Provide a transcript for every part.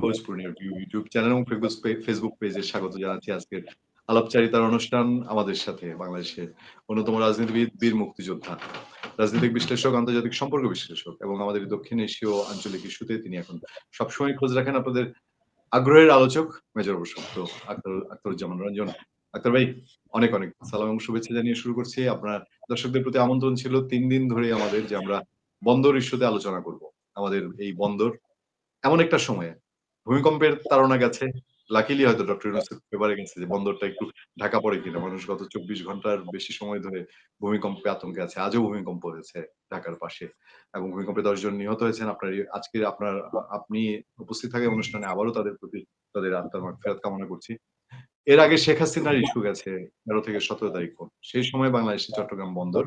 Bhojpur YouTube channel এবং Facebook পেজে স্বাগত জানাচ্ছি আজকের আলাপচারিতার অনুষ্ঠান আমাদের সাথে বাংলাদেশের অন্যতম রাজনীতিবিদ, বীর মুক্তিযোদ্ধা, রাজনৈতিক বিশ্লেষক, আন্তর্জাতিক সম্পর্ক বিশ্লেষক এবং আমাদের দক্ষিণ এশীয় আঞ্চলিক ইস্যুতে তিনি এখন সবসময় খোঁজ রাখেন আপনাদের আগ্রহের আলোচক মেজর প্রশস্ত আখতারুজ্জামান রঞ্জন। আখতার ভাই, অনেক অনেক সালাম এবং শুভেচ্ছা জানিয়ে শুরু করছি। আপনার দর্শকদের প্রতি আমন্ত্রণ ছিল 3 দিন ধরে আমাদের যে আমরা বন্দর ইস্যুতে আলোচনা করব। আমাদের এই বন্দর এমন একটা সময়ে ভূমিকম্পের তাড়না গেছে, লাকিলি হয়তো ডক্টর ইউনূসের ফেভারে গেছে যে বন্দরটা একটু ঢাকা পড়ে কিনা। মানুষ গত 24 ঘন্টার বেশি সময় ধরে ভূমিকম্পে আতঙ্কে আছে। আজও ভূমিকম্প হয়েছে ঢাকার পাশে এবং ভূমিকম্পে 10 জন নিহত হয়েছেন। আজকে আপনি উপস্থিত থাকা অনুষ্ঠানে আবারও তাদের প্রতি তাদের আত্মার মাগফিরাত কামনা করছি। এর আগে শেখ হাসিনার ইস্যু গেছে 13 থেকে 17 তারিখ। সেই সময় বাংলাদেশে চট্টগ্রাম বন্দর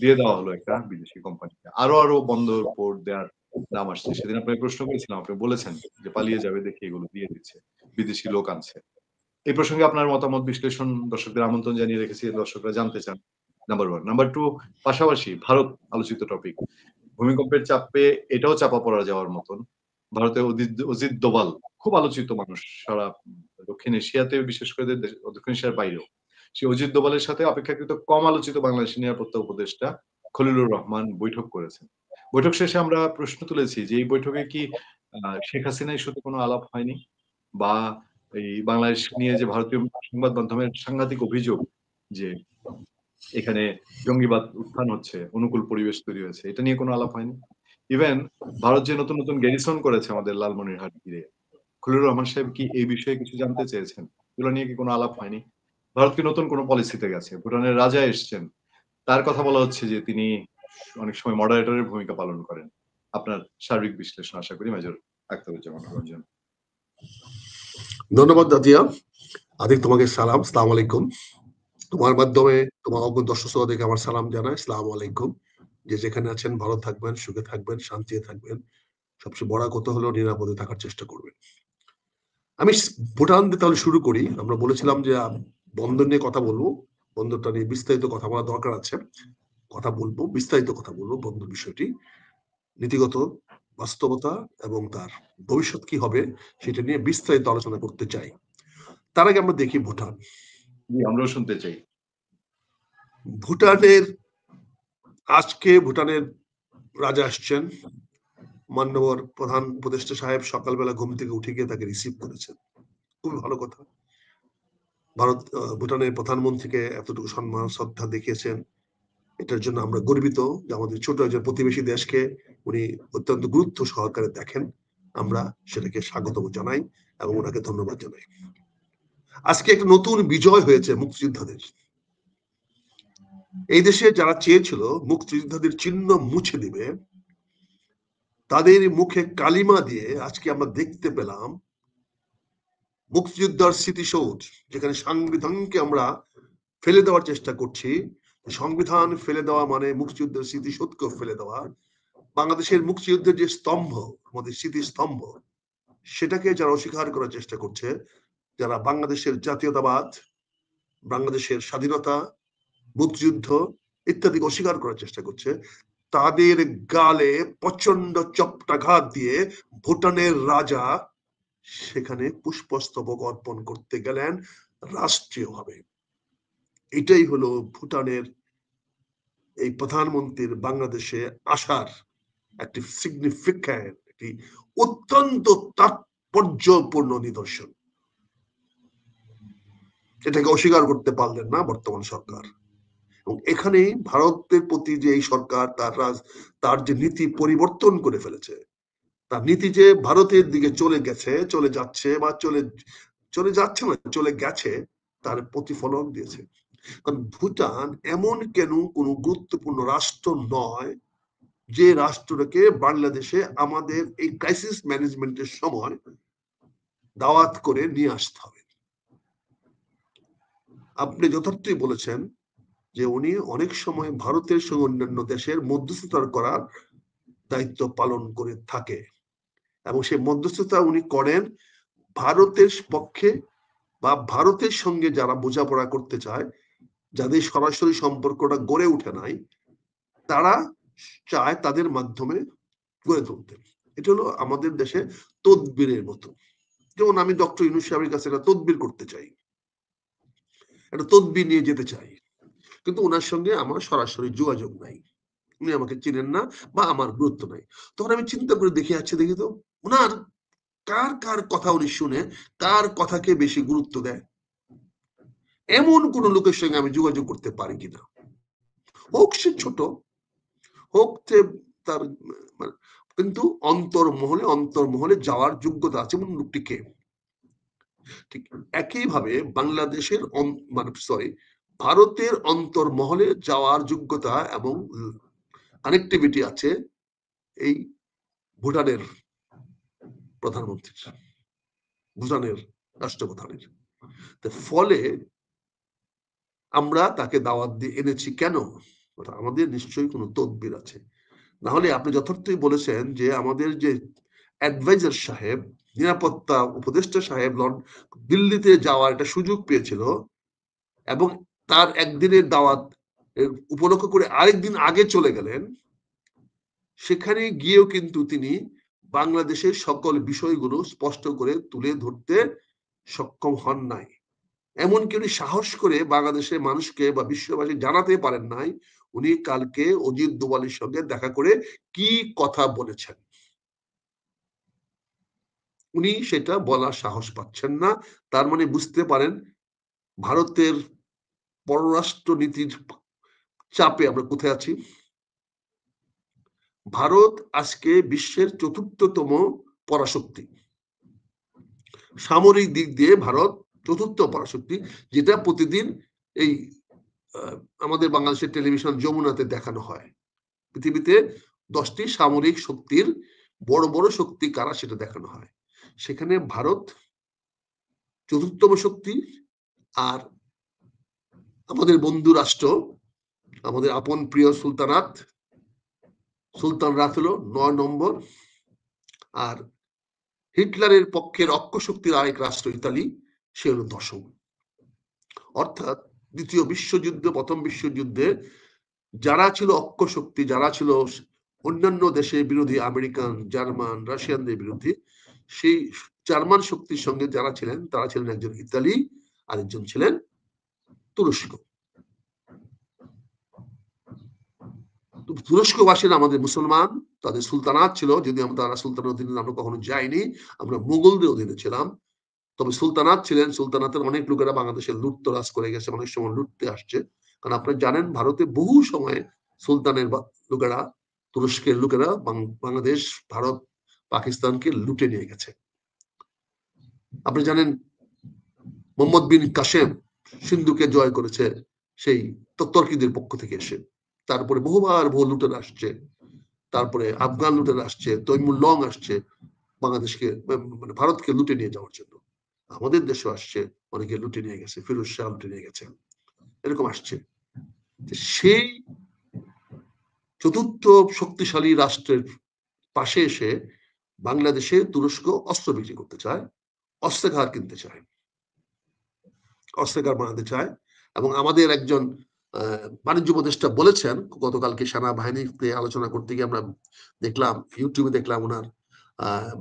দিয়ে দেওয়া হলো একটা বিদেশি কোম্পানিকে। আরো বন্দর পোর্ট দেওয়ার নাম আসছে। সেদিন আপনাকে প্রশ্ন করেছিলাম, আপনি বলেছেন যে পালিয়ে যাবে দেখে এগুলো দিয়ে দিচ্ছে, বিদেশি লোক আনছে। এই প্রসঙ্গে আপনার মতামত বিশ্লেষণ দর্শকদের আমন্ত্রণ জানিয়ে রেখেছি, দর্শকরা জানতে চান। নাম্বার 1। নাম্বার 2, পাশাপাশি ভারত আলোচিত টপিক। ভূমিকম্পের চাপে এটাও চাপা পড়া যাওয়ার মতন। ভারতে অজিত দোভাল খুব আলোচিত মানুষ সারা দক্ষিণ এশিয়াতে, বিশেষ করে দক্ষিণ এশিয়ার বাইরেও। সেই অজিত দোভালের সাথে অপেক্ষাকৃত কম আলোচিত বাংলাদেশের নিরাপত্তা উপদেষ্টা খলিলুর রহমান বৈঠক করেছেন। বৈঠক শেষে আমরা প্রশ্ন তুলেছি যে এই বৈঠকে কি শেখ হাসিনা ইস্যুতে কোনো আলাপ হয়নি, বা এই বাংলাদেশ নিয়ে যে ভারতীয় সংবাদ মাধ্যমের সাংঘাতিক অভিযোগ যে এখানে জঙ্গিবাদ উত্থান হচ্ছে, অনুকূল পরিবেশ তৈরি হয়েছে, এটা নিয়ে কোনো আলাপ হয়নি। ইভেন ভারত যে নতুন নতুন গ্যারিসন করেছে আমাদের লালমনিরহাট ঘিরে, খলিলুর রহমান সাহেব কি এই বিষয়ে কিছু জানতে চেয়েছেন? এগুলো নিয়ে কি কোনো আলাপ হয়নি? ভারত কি নতুন কোনো পলিসিতে গেছে? ভুটানের রাজা এসছেন, তার কথা বলা হচ্ছে যে তিনি অনেক সময় মডারেটরের ভূমিকা পালন করেন। আপনার সার্বিক বিশ্লেষণ আশা করি মেজর আখতারুজ্জামান রঞ্জন। ধন্যবাদ দাতিয়া। আদিক, তোমাকে সালাম, আসসালামু আলাইকুম। তোমার মাধ্যমে তোমার অজ্ঞ দর্শক শ্রোতাদেরকে আমার সালাম জানাই, আসসালামু আলাইকুম। যে যেখানে আছেন ভালো থাকবেন, সুখে থাকবেন, শান্তিতে থাকবেন। সবচেয়ে বড় কথা হলো নিরাপদে থাকার চেষ্টা করবেন। আমি ভুটান দিয়ে তাহলে শুরু করি। আমরা বলেছিলাম যে বন্দর নিয়ে কথা বলবো, বন্দরটা নিয়ে বিস্তারিত কথা বলা দরকার আছে। কথা বলবো, বিস্তারিত কথা বলবো বন্দর বিষয়টি, নীতিগত বাস্তবতা এবং তার ভবিষ্যৎ কি হবে সেটা নিয়ে বিস্তারিত আলোচনা করতে চাই। তার আগে আমরা দেখি ভুটান। আমরাও শুনতে চাই। আজকে ভুটানের রাজা আসছেন। মান্যবর প্রধান উপদেষ্টা সাহেব সকালবেলা ঘুম থেকে উঠে গিয়ে তাকে রিসিভ করেছেন। খুবই ভালো কথা। ভারত ভুটানের প্রধানমন্ত্রীকে এতটুকু সম্মান শ্রদ্ধা দেখিয়েছেন, এটার জন্য আমরা গর্বিত যে আমাদের ছোট একজন প্রতিবেশী দেশকে উনি অত্যন্ত গুরুত্ব সহকারে দেখেন। আমরা সেটাকে স্বাগত জানাই এবং ওনাকে ধন্যবাদ জানাই। আজকে একটা নতুন বিজয় হয়েছে মুক্তিযোদ্ধাদের। এই দেশে যারা চেয়েছিল মুক্তিযোদ্ধাদের চিহ্ন মুছে দিবে, তাদের মুখে কালিমা দিয়ে আজকে আমরা দেখতে পেলাম মুক্তিযোদ্ধার স্মৃতিসৌধ, যেখানে সংবিধানকে আমরা ফেলে দেওয়ার চেষ্টা করছি। সংবিধান ফেলে দেওয়া মানে মুক্তিযুদ্ধের স্মৃতিসৌধকেও ফেলে দেওয়া। বাংলাদেশের মুক্তিযুদ্ধের যে স্তম্ভ, আমাদের স্মৃতিস্তম্ভ, সেটাকে যারা অস্বীকার করার চেষ্টা করছে, যারা বাংলাদেশের জাতীয়তাবাদ, বাংলাদেশের স্বাধীনতা, মুক্তিযুদ্ধ ইত্যাদি অস্বীকার করার চেষ্টা করছে, তাদের গালে প্রচন্ড চপটাঘাত দিয়ে ভুটানের রাজা সেখানে পুষ্পস্তবক অর্পণ করতে গেলেন রাষ্ট্রীয়ভাবে। এটাই হলো ভুটানের এই প্রধানমন্ত্রীর বাংলাদেশে আসার একটি সিগনিফিক্যান্ট, একটি অত্যন্ত তাৎপর্যপূর্ণ নিদর্শন। এটাকে অস্বীকার করতে পারলেন না বর্তমান সরকার। এবং এখানে ভারতের প্রতি যে এই সরকার তার যে নীতি পরিবর্তন করে ফেলেছে, তার নীতি যে ভারতের দিকে চলে যাচ্ছে বা চলে গেছে, তার প্রতিফলন দিয়েছে। কারণ ভুটান এমন কোনো গুরুত্বপূর্ণ রাষ্ট্র নয় যে রাষ্ট্রটাকে বাংলাদেশে আমাদের এই ক্রাইসিস ম্যানেজমেন্টের সময় দাওয়াত করে নিয়ে আসতে হবে। আপনি যথার্থই বলেছেন যে উনি অনেক সময় ভারতের সঙ্গে অন্যান্য দেশের মধ্যস্থতা করার দায়িত্ব পালন করে থাকে, এবং সেই মধ্যস্থতা উনি করেন ভারতের পক্ষে বা ভারতের সঙ্গে যারা বোঝাপড়া করতে চায়, যাদের সরাসরি সম্পর্কটা গড়ে উঠে নাই, তারা চায় তাদের মাধ্যমে গড়ে তুলতে। এটা হলো আমাদের দেশে তদবিরের মতো। যেমন আমি ডক্টর ইউনূস সাহেবের কাছে একটা তদবির করতে চাই, একটা তদবির নিয়ে যেতে চাই, কিন্তু ওনার সঙ্গে আমার সরাসরি যোগাযোগ নাই, উনি আমাকে চিনেন না বা আমার গুরুত্ব নাই। তখন আমি চিন্তা করে দেখি, আচ্ছা দেখি তো ওনার কার কার কথা উনি শুনে কার কথাকে বেশি গুরুত্ব দেয়, এমন কোন লোকের সঙ্গে আমি যোগাযোগ করতে পারি কিনা, হোক সে ছোট, হোক যে তার কিন্তু অন্তর্মহলে যাওয়ার যোগ্যতা আছে এমন লোকটি কে। ঠিক একইভাবে বাংলাদেশের ভারতের অন্তর্মহলে যাওয়ার যোগ্যতা এবং কানেক্টিভিটি আছে এই ভুটানের প্রধানমন্ত্রীর, ভুটানের রাষ্ট্রপ্রধানের। ফলে আমরা তাকে দাওয়াত দিয়ে এনেছি কেন, আমাদের নিশ্চয়ই কোনো তদবির আছে। না হলে আপনি যথার্থই বলেছেন যে আমাদের যে অ্যাডভাইজার সাহেব, নিরাপত্তা উপদেষ্টা সাহেব দিল্লিতে যাওয়ার একটা সুযোগ পেয়েছিল এবং তার একদিনের দাওয়াত উপলক্ষ করে আরেকদিন আগে চলে গেলেন, সেখানে গিয়েও কিন্তু তিনি বাংলাদেশের সকল বিষয়গুলো স্পষ্ট করে তুলে ধরতে সক্ষম হন নাই। এমনকি উনি সাহস করে বাংলাদেশের মানুষকে বা বিশ্ববাসী জানাতে পারেন নাই উনি কালকে অজিত দোভালের সঙ্গে দেখা করে কি কথা বলেছেন। উনি সেটা বলার সাহস পাচ্ছেন না। তার মানে বুঝতে পারেন ভারতের পররাষ্ট্র নীতির চাপে আমরা কোথায় আছি। ভারত আজকে বিশ্বের ৪র্থতম পরাশক্তি, সামরিক দিক দিয়ে ভারত ৪র্থ পরাশক্তি, যেটা প্রতিদিন এই আমাদের বাংলাদেশের টেলিভিশন যমুনাতে দেখানো হয়। পৃথিবীতে 10টি সামরিক শক্তির বড় বড় শক্তি কারা সেটা দেখানো হয়। সেখানে ভারত ৪র্থতম শক্তি, আর আমাদের বন্ধু রাষ্ট্র, আমাদের আপন প্রিয় সুলতানরাত হলো 9 নম্বর, আর হিটলারের পক্ষের অক্ষ শক্তির আরেক রাষ্ট্র ইতালি, সে হলো 10ম। অর্থাৎ দ্বিতীয় বিশ্বযুদ্ধে, প্রথম বিশ্বযুদ্ধে যারা ছিল অক্ষ শক্তি, যারা ছিল অন্যান্য দেশের বিরোধী, আমেরিকান, জার্মান, রাশিয়ানদের বিরোধী, সেই জার্মান শক্তির সঙ্গে যারা ছিলেন তারা ছিলেন একজন ইতালি, আরেকজন ছিলেন তুরস্ক। তুরস্কবাসীরা আমাদের মুসলমান, তাদের সুলতানাত ছিল, যদি তারা সুলতানের অধীনে আমরা কখনো যাইনি, আমরা মুঘলদের অধীনে ছিলাম। তবে সুলতানাত ছিলেন, সুলতানাতের অনেক লোকেরা বাংলাদেশে লুটতরাজ করে গেছে, অনেক সময় লুটতে আসছে। কারণ আপনারা জানেন ভারতে বহু সময় সুলতানের লোকেরা, তুরস্কের লোকেরা বাংলাদেশ, ভারত, পাকিস্তানকে লুটে নিয়ে গেছে। আপনি জানেন মোহাম্মদ বিন কাসেম সিন্ধুকে জয় করেছে সেই তর্কিদের পক্ষ থেকে এসে, তারপরে বহুবার বহু লুটের আসছে, তারপরে আফগান লুটের আসছে, তৈমুর লং আসছে বাংলাদেশকে, মানে ভারতকে লুটে নিয়ে যাওয়ার জন্য। আমাদের দেশে আসছে, অনেকে লুটে নিয়ে গেছে, ফিরোজ শাহ লুটে নিয়ে গেছে, এরকম আসছে। সেই ৪র্থ শক্তিশালী রাষ্ট্রের পাশে এসে বাংলাদেশে তুরস্ক অস্ত্র বিক্রি করতে চায়, অস্ত্রাগার কিনতে চায়, অস্ত্রাগার বানাতে চায়। এবং আমাদের একজন বাণিজ্য উপদেষ্টা বলেছেন, গতকালকে সেনাবাহিনীতে আলোচনা করতে গিয়ে আমরা দেখলাম, ইউটিউবে দেখলাম, ওনার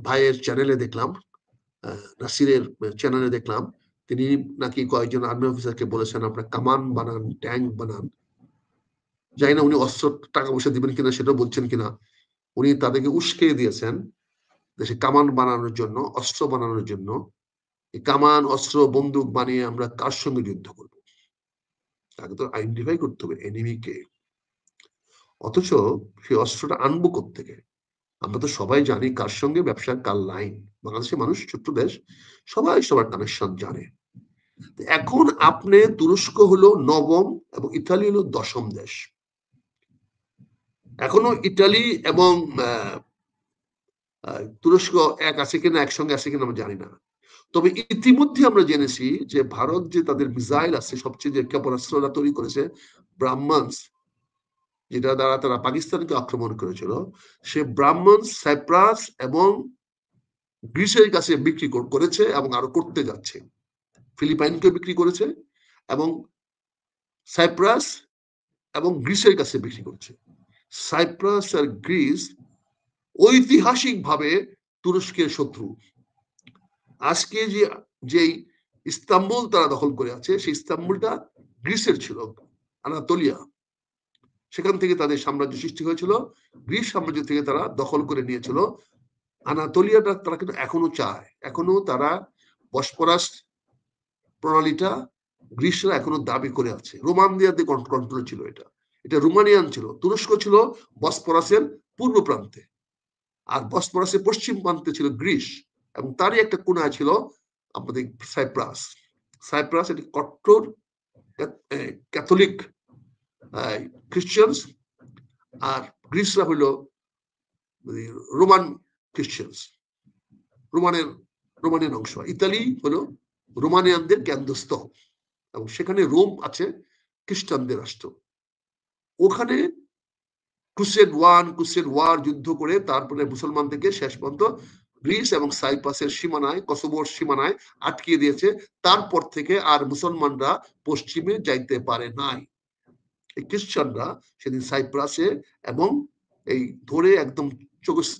ভাইয়ের চ্যানেলে দেখলাম, নাসিরের চ্যানেলে দেখলাম, তিনি নাকি কয়েকজন আর্মি অফিসারকে বলেছেন আপনারা কামান বানান, ট্যাঙ্ক বানান। জানি না উনি অস্ত্র টাকা পয়সা দিবেন কিনা সেটাও বলছেন কিনা। উনি তাদেরকে উস্কে দিয়েছেন দেশে কামান বানানোর জন্য, অস্ত্র বানানোর জন্য। এই কামান, অস্ত্র, বন্দুক বানিয়ে আমরা কার সঙ্গে যুদ্ধ করব? তাকে তো আইডেন্টিফাই করতে হবে এনিমিকে। অথচ সেই অস্ত্রটা আনবো কোত্থেকে? আমরা তো সবাই জানি কার সঙ্গে ব্যবসা, কার লাইন। বাংলাদেশের মানুষ ছোট্ট দেশ, সবাই সবার কানেকশন জানে। এখন আপনি, তুরস্ক হলো 9ম এবং ইতালি হলো 10ম দেশ। এখনো ইতালি এবং তুরস্ক এক আছে কিনা, একসঙ্গে আছে কিনা আমরা জানি না। তবে ইতিমধ্যে আমরা জেনেছি যে ভারত যে তাদের মিসাইল আছে, সবচেয়ে যে ক্ষেপণাস্ত্রটা তৈরি করেছে ব্রাহ্মণস, যেটা দ্বারা তারা পাকিস্তানকে আক্রমণ করেছিল, সে ব্রাহ্মণস সাইপ্রাস এবং গ্রিসের কাছে বিক্রি করেছে এবং আরো করতে যাচ্ছে। ফিলিপাইনকে বিক্রি করেছে এবং সাইপ্রাস এবং গ্রিসের কাছে বিক্রি করছে। সাইপ্রাস আর গ্রিস ঐতিহাসিকভাবে তুরস্কের শত্রু। আজকে যেই ইস্তাম্বুল তারা দখল করে আছে, সেই ইস্তাম্বুলটা গ্রিসের ছিল, আনাতোলিয়া। সেখান থেকে তাদের সাম্রাজ্য সৃষ্টি হয়েছিল। গ্রিস সাম্রাজ্য থেকে তারা দখল করে নিয়েছিল আনাতোলিয়াটা। তারা কিন্তু এখনো চায়, এখনো তারা বসপরাস প্রণালীটা গ্রিসরা এখনো দাবি করে আছে। রোমানদের কন্ট্রোল ছিল এটা, এটা রোমানিয়ান ছিল। তুরস্ক ছিল বসপরাসের পূর্ব প্রান্তে, আর বসপরাসের পশ্চিম প্রান্তে ছিল গ্রিস, এবং তারই একটা কোণায় ছিল আমাদের সাইপ্রাস। সাইপ্রাস এটি কট্টর ক্যাথলিক খ্রিস্টানস, আর গ্রিসরা হইল রোমান খ্রিস্টানস, রোমানিয়ান অংশ। ইতালি হলো রোমানিয়ানদের কেন্দ্রস্থল, এবং সেখানে রোম আছে খ্রিস্টানদের রাষ্ট্র। ওখানে ক্রুসেড ওয়ার যুদ্ধ করে তারপরে মুসলমান থেকে শেষ পর্যন্ত গ্রিস এবং সাইপ্রাসের সীমানায়, কসোভোর সীমানায় আটকিয়ে দিয়েছে। তারপর থেকে আর মুসলমানরা পশ্চিমে যাইতে পারে নাই। এই খ্রিস্টানরা সেদিন সাইপ্রাসে এবং এই ধরে একদম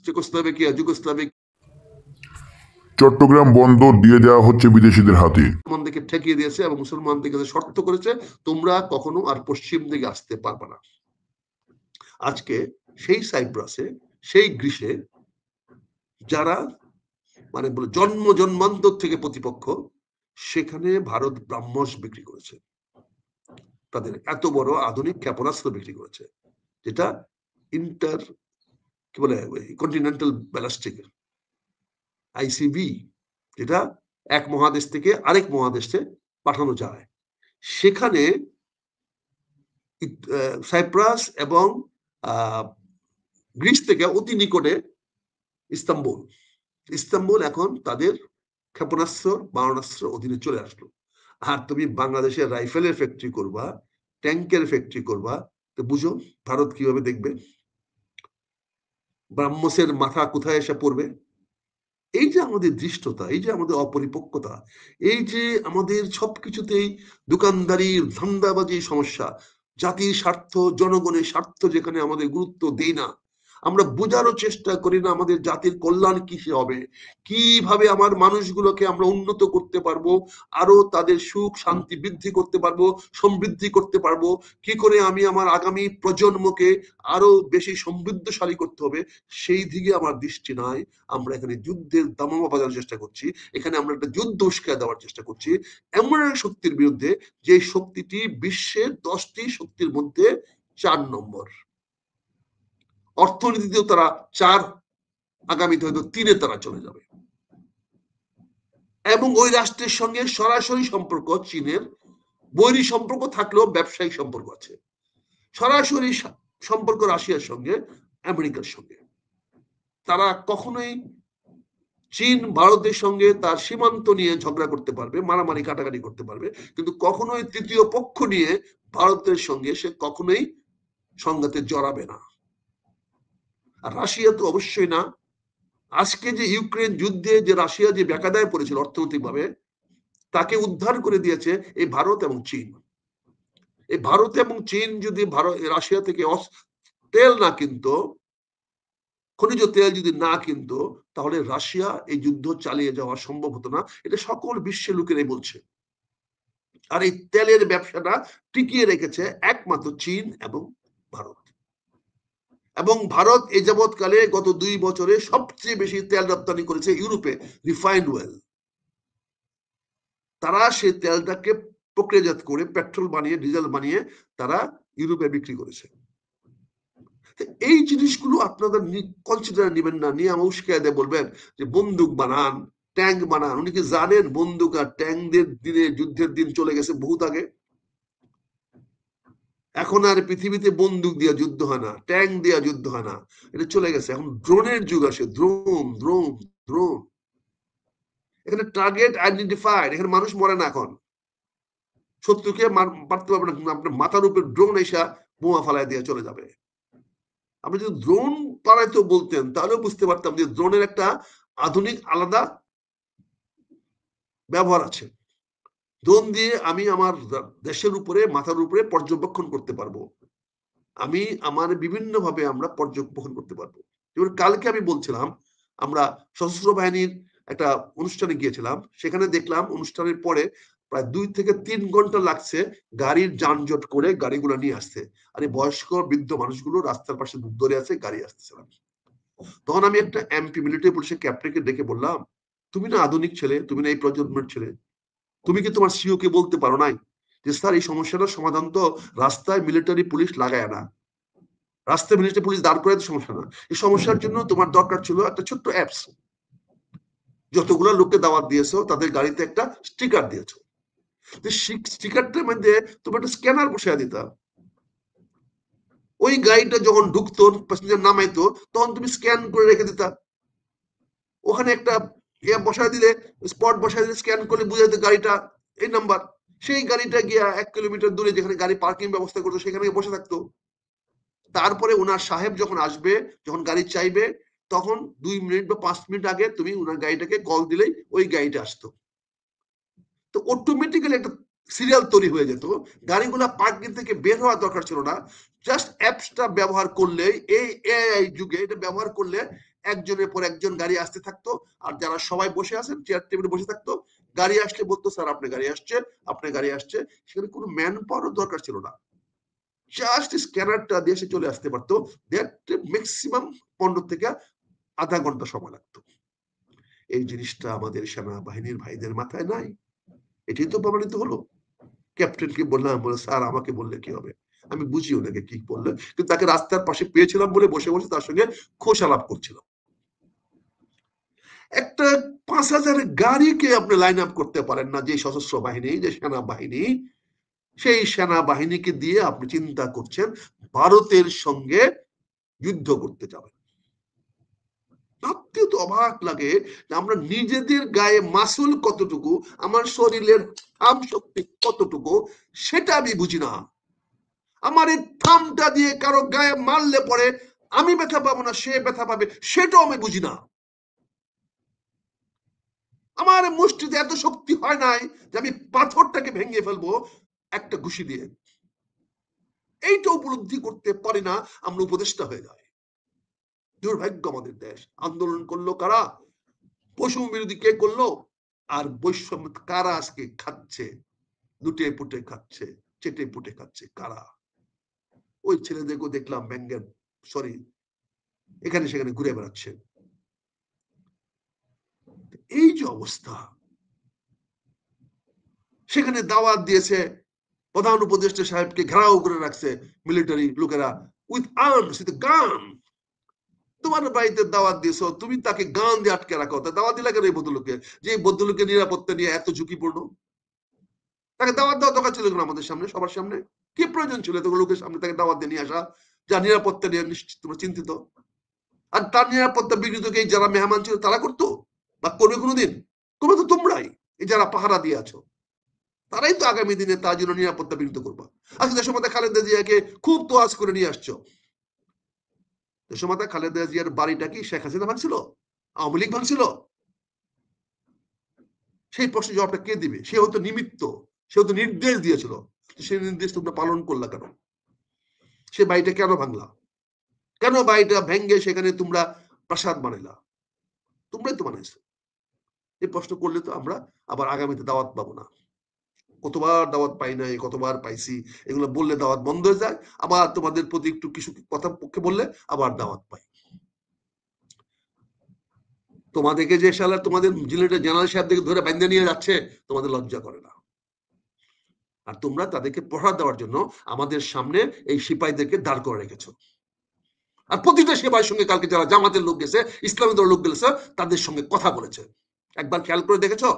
যুগোস্লাভিয়া চট্টগ্রাম বন্দর দিয়ে দেওয়া হচ্ছে বিদেশিদের হাতে। মুসলমানদেরকে ঠেকিয়ে দিয়েছে এবং মুসলমানদেরকে শর্ত করেছে, তোমরা কখনো আর পশ্চিম দিকে আসতে পারবে না। আজকে সেই সাইপ্রাসে, সেই গ্রিসে যারা মানে বলে জন্মান্তর থেকে প্রতিপক্ষ, সেখানে ভারত ব্রাহ্মস বিক্রি করেছে, তাদের এত বড় আধুনিক ক্ষেপণাস্ত্র বিক্রি করেছে, যেটা কি বলে কন্টিনেন্টাল ব্যালিস্টিক আইসিবি, যেটা এক মহাদেশ থেকে আরেক মহাদেশে পাঠানো যায়। সেখানে সাইপ্রাস এবং গ্রিস থেকে অতি নিকটে ইস্তাম্বুল এখন তাদের ক্ষেপণাস্ত্র বারণাস্ত্র অধীনে চলে আসলো। আর তুমি বাংলাদেশের রাইফেলের ফ্যাক্টরি করবা, ট্যাঙ্কের ফ্যাক্টরি করবা, তো বুঝো ভারত কিভাবে দেখবে, ব্রাহ্মসের মাথা কোথায় এসে পড়বে। এই যে আমাদের দৃষ্টতা, এই যে আমাদের অপরিপক্কতা, এই যে আমাদের সবকিছুতেই দোকানদারি ধান্দাবাজি সমস্যা, জাতির স্বার্থ জনগণের স্বার্থ যেখানে আমাদের গুরুত্ব দেই না, আমরা বোঝারও চেষ্টা করি না আমাদের জাতির কল্যাণ কিসে হবে, কিভাবে আমার মানুষগুলোকে আমরা উন্নত করতে পারবো, আরো তাদের সুখ শান্তি বৃদ্ধি করতে পারবো, সমৃদ্ধি করতে পারবো, কি করে আমি আমার আগামী প্রজন্মকে আরো বেশি সমৃদ্ধশালী করতে হবে, সেই দিকে আমার দৃষ্টি নাই। আমরা এখানে যুদ্ধের দামামা বাজানোর চেষ্টা করছি, এখানে আমরা একটা যুদ্ধ উস্কায় দেওয়ার চেষ্টা করছি এমন এক শক্তির বিরুদ্ধে, যে শক্তিটি বিশ্বের 10টি শক্তির মধ্যে 4 নম্বর। অর্থনীতিতেও তারা 4, আগামীতে হয়তো 3-এ তারা চলে যাবে। এবং ওই রাষ্ট্রের সঙ্গে সরাসরি সম্পর্ক চীনের, বৈরী সম্পর্ক থাকলেও ব্যবসায়িক সম্পর্ক আছে। সরাসরি সম্পর্ক রাশিয়ার সঙ্গে, আমেরিকার সঙ্গে। তারা কখনোই চীন ভারতের সঙ্গে তার সীমান্ত নিয়ে ঝগড়া করতে পারবে, মারামারি কাটাকাটি করতে পারবে, কিন্তু কখনোই তৃতীয় পক্ষ নিয়ে ভারতের সঙ্গে সে কখনোই সংঘাতে জড়াবে না। আর রাশিয়া তো অবশ্যই না। আজকে যে ইউক্রেন যুদ্ধে যে রাশিয়া যে বেকায়দায় পড়েছিল অর্থনৈতিকভাবে, তাকে উদ্ধার করে দিয়েছে এই ভারত এবং চীন। এই ভারত এবং চীন যদি রাশিয়া থেকে তেল না কিনতো, খনিজ তেল যদি না কিনতো, তাহলে রাশিয়া এই যুদ্ধ চালিয়ে যাওয়া সম্ভব হতো না। এটা সকল বিশ্বের লোকেরাই বলছে। আর এই তেলের ব্যবসাটা টিকিয়ে রেখেছে একমাত্র চীন এবং ভারত। এবং ভারত এই যাবৎকালে গত 2 বছরে সবচেয়ে বেশি তেল রপ্তানি করেছে ইউরোপে, রিফাইন্ড ওয়েল। তারা সেই তেলটাকে প্রক্রিয়াজাত করে পেট্রোল বানিয়ে, ডিজেল বানিয়ে তারা ইউরোপে বিক্রি করেছে। এই জিনিসগুলো আপনাদের কনসিডার নেবেন না, নিয়ে আমার উস্কায় দিয়ে বলবেন যে বন্দুক বানান, ট্যাঙ্ক বানান। উনি কি জানেন বন্দুক আর ট্যাঙ্কদের দিনে, যুদ্ধের দিন চলে গেছে বহুত আগে। এখন আর পৃথিবীতে বন্দুক দিয়ে যুদ্ধ হয় না, ট্যাঙ্ক দিয়ে যুদ্ধ হয় না, এটা চলে গেছে। এখন ড্রোনের যুগ আসে, ড্রোন ড্রোন ড্রোন। এখানে টার্গেট আইডেন্টিফাইড, এখানে মানুষ মরে না। এখন শত্রুকে মারতে পারবে না, আপনার মাথার উপর ড্রোন এসে বোমা ফালায় দিয়ে চলে যাবে। আপনি যদি ড্রোন পালাইতে বলতেন তাহলেও বুঝতে পারতাম যে ড্রোনের একটা আধুনিক আলাদা ব্যবহার আছে। ড্রোন দিয়ে আমি আমার দেশের উপরে, মাথার উপরে পর্যবেক্ষণ করতে পারবো, আমি আমার বিভিন্ন ভাবে আমরা পর্যবেক্ষণ করতে পারবো। যেমন কালকে আমি বলছিলাম, আমরা সশস্ত্র বাহিনীর একটা অনুষ্ঠানে গিয়েছিলাম, সেখানে দেখলাম অনুষ্ঠানের পরে প্রায় 2 থেকে 3 ঘন্টা লাগছে গাড়ির যানজট করে গাড়িগুলো নিয়ে আসতে। আর এই বয়স্ক বৃদ্ধ মানুষগুলো রাস্তার পাশে ধরে আছে, গাড়ি আসতেছে না। তখন আমি একটা এমপি মিলিটারি পুলিশের ক্যাপ্টেনকে ডেকে বললাম, তুমি না আধুনিক ছেলে, তুমি না এই প্রজন্মের ছেলে, তুমি কি তোমার সিও কে বলতে পারো নাই যে স্যার এই সমস্যাটার সমাধান তো রাস্তায় মিলিটারি পুলিশ লাগায় না, রাস্তায় মিলিটারি পুলিশ দাঁড় করে সমস্যা না, এই সমস্যার জন্য তোমার দরকার ছিল একটা ছোট্ট অ্যাপস, যতগুলো লোককে দাওয়াত দিয়েছো তাদের গাড়িতে একটা স্টিকার দিয়েছো, স্টিকারটার মধ্যে তুমি একটা স্ক্যানার বসিয়ে দিতা, ওই গাড়িটা যখন ঢুকতো প্যাসেঞ্জার নামাইতো তখন তুমি স্ক্যান করে রেখে দিতা, ওখানে একটা বসায় দিলে, স্পট বসায় দিলে স্ক্যান করলে বুঝে যেত গাড়িটা এই নাম্বার, সেই গাড়িটা গিয়া 1 কিলোমিটার দূরে যেখানে গাড়ি পার্কিং ব্যবস্থা করতো সেখানে বসে থাকতো। তারপরে ওনার সাহেব যখন আসবে, যখন গাড়ি চাইবে, তখন 2 মিনিট বা 5 মিনিট আগে তুমি ওনার গাড়িটাকে কল দিলেই ওই গাড়িটা আসতো। তো অটোমেটিক্যালি একটা সিরিয়াল তৈরি হয়ে যেত, গাড়িগুলা পার্কিং থেকে বের হওয়ার দরকার ছিল না, জাস্ট অ্যাপসটা ব্যবহার করলেই, এই এআই যুগে এটা ব্যবহার করলে একজনের পর একজন গাড়ি আসতে থাকতো, আর যারা সবাই বসে আছেন চেয়ার টেবিলে বসে থাকতো, গাড়ি আসলে বলতো স্যার আপনার গাড়ি আসছে, আপনার গাড়ি আসছে, সেখানে কোনো ম্যান পাওয়ারও দরকার ছিল না, জাস্ট স্ক্যানারটা দিয়ে সে চলে আসতে পারতো। দ্যাট ম্যাক্সিমাম 15 থেকে আধা ঘন্টা সময় লাগতো। এই জিনিসটা আমাদের সেনাবাহিনীর ভাইদের মাথায় নাই, এটাই তো প্রমাণিত হলো। ক্যাপ্টেনকে বললাম, বলে স্যার আমাকে বললে কি হবে, আমি বুঝি ওনাকে কি বললে, কিন্তু তাকে রাস্তার পাশে পেয়েছিলাম বলে বসে বসে তার সঙ্গে খোশ আলাপ করছিলাম। একটা 5,000 গাড়িকে আপনি লাইন আপ করতে পারেন না, যে সশস্ত্র বাহিনী, যে সেনাবাহিনী, সেই সেনাবাহিনীকে দিয়ে আপনি চিন্তা করছেন ভারতের সঙ্গে যুদ্ধ করতে যাবেন। সত্যি তো অবাক লাগে যে আমরা নিজেদের গায়ে মাসুল কতটুকু, আমার শরীরের থাম শক্তি কতটুকু, সেটা আমি বুঝি না। আমার এই থামটা দিয়ে কারো গায়ে মারলে পরে আমি ব্যথা পাবো না, সে ব্যথা পাবে, সেটাও আমি বুঝি না। আমার মুষ্টিতে এত শক্তি হয় নাই যে আমি পাথরটাকে ভেঙে ফেলবো একটা ঘুষি দিয়ে। এইটা উপলব্ধি করতে পারি না, আমরা উপদেষ্টা হয়ে যাই। দুর্ভাগ্য আমাদের দেশ। আন্দোলন করলো কারা? বৈষম্য বিরোধী কে করলো? আর বৈষম্য কারা আজকে খাচ্ছে, লুটে পুটে খাচ্ছে, চেটে পুটে খাচ্ছে কারা? ওই ছেলেদেরকে দেখলাম ব্যাঙ্গের সরি এখানে সেখানে ঘুরে বেড়াচ্ছে। এই যে অবস্থা, সেখানে দাওয়াত দিয়েছে, প্রধান উপদেষ্টা সাহেবকে ঘেরাও করে রাখছে মিলিটারি লোকেরা উইথ আর্মস, উইথ গান। তোমার বাড়িতে দাওয়াত দিয়েছো, তুমি তাকে গান দিয়ে আটকে রাখো, তা দাওয়াত দিলা কেন এই ভদ্রলোকে, যে ভদ্রলোকের নিরাপত্তা নিয়ে এত ঝুঁকিপূর্ণ? তাকে দাওয়াত দেওয়া দরকার ছিল আমাদের সামনে, সবার সামনে কি প্রয়োজন ছিল এত লোকের সামনে তাকে দাওয়াত দিয়ে নিয়ে আসা, যা নিরাপত্তা নিয়ে নিশ্চিত তোমরা চিন্তিত? আর তার নিরাপত্তা বিঘ্নিতকে যারা মেহমান ছিল তারা করতো বা করবে কোনোদিন? তোমরা তো তোমরাই এই যারা পাহারা দিয়ে আছো, তারাই তো আগামী দিনে তার জন্য নিরাপত্তা বিঘ্নিত করবা। আজকে দেশমাতা খালেদা জিয়াকে খুব তোয়াজ করে নিয়ে আসছো। দেশমাতা খালেদা জিয়ার বাড়িটা কি শেখ হাসিনা ভাঙছিল? আওয়ামী লীগ ভাঙছিল? সেই প্রশ্নের জবাবটা কে দিবে? সে হয়তো নিমিত্ত, সে হয়তো নির্দেশ দিয়েছিল, সেই নির্দেশ তোমরা পালন করলা কেন? সে বাড়িটা কেন ভাঙলা? কেন বাড়িটা ভেঙ্গে সেখানে তোমরা প্রাসাদ বানাইলা? তোমরাই তো বানাইছো। এই প্রশ্ন করলে তো আমরা আবার আগামীতে দাওয়াত পাবো না। কতবার দাওয়াত পাই নাই, কতবার পাইছি, এগুলো বললে দাওয়াত বন্ধ হয়ে যায়, আবার তোমাদের প্রতি একটু কিছু কথা পক্ষে বললে আবার দাওয়াত পাই। তোমাদেরকে যে শালা তোমাদের জেনারেল সাহেবদেরকে ধরে বাইন্দা নিয়ে যাচ্ছে, তোমাদের লজ্জা করে না? আর তোমরা তাদেরকে পড়া দেওয়ার জন্য আমাদের সামনে এই সিপাহীদেরকে দাঁড় করে রেখেছো। আর প্রতিটা সিপাহীর সঙ্গে কালকে যারা জামাতের লোক গেছে, ইসলামী দলের লোক গেছে, তাদের সঙ্গে কথা বলেছে। একবার খেয়াল করে দেখেছো?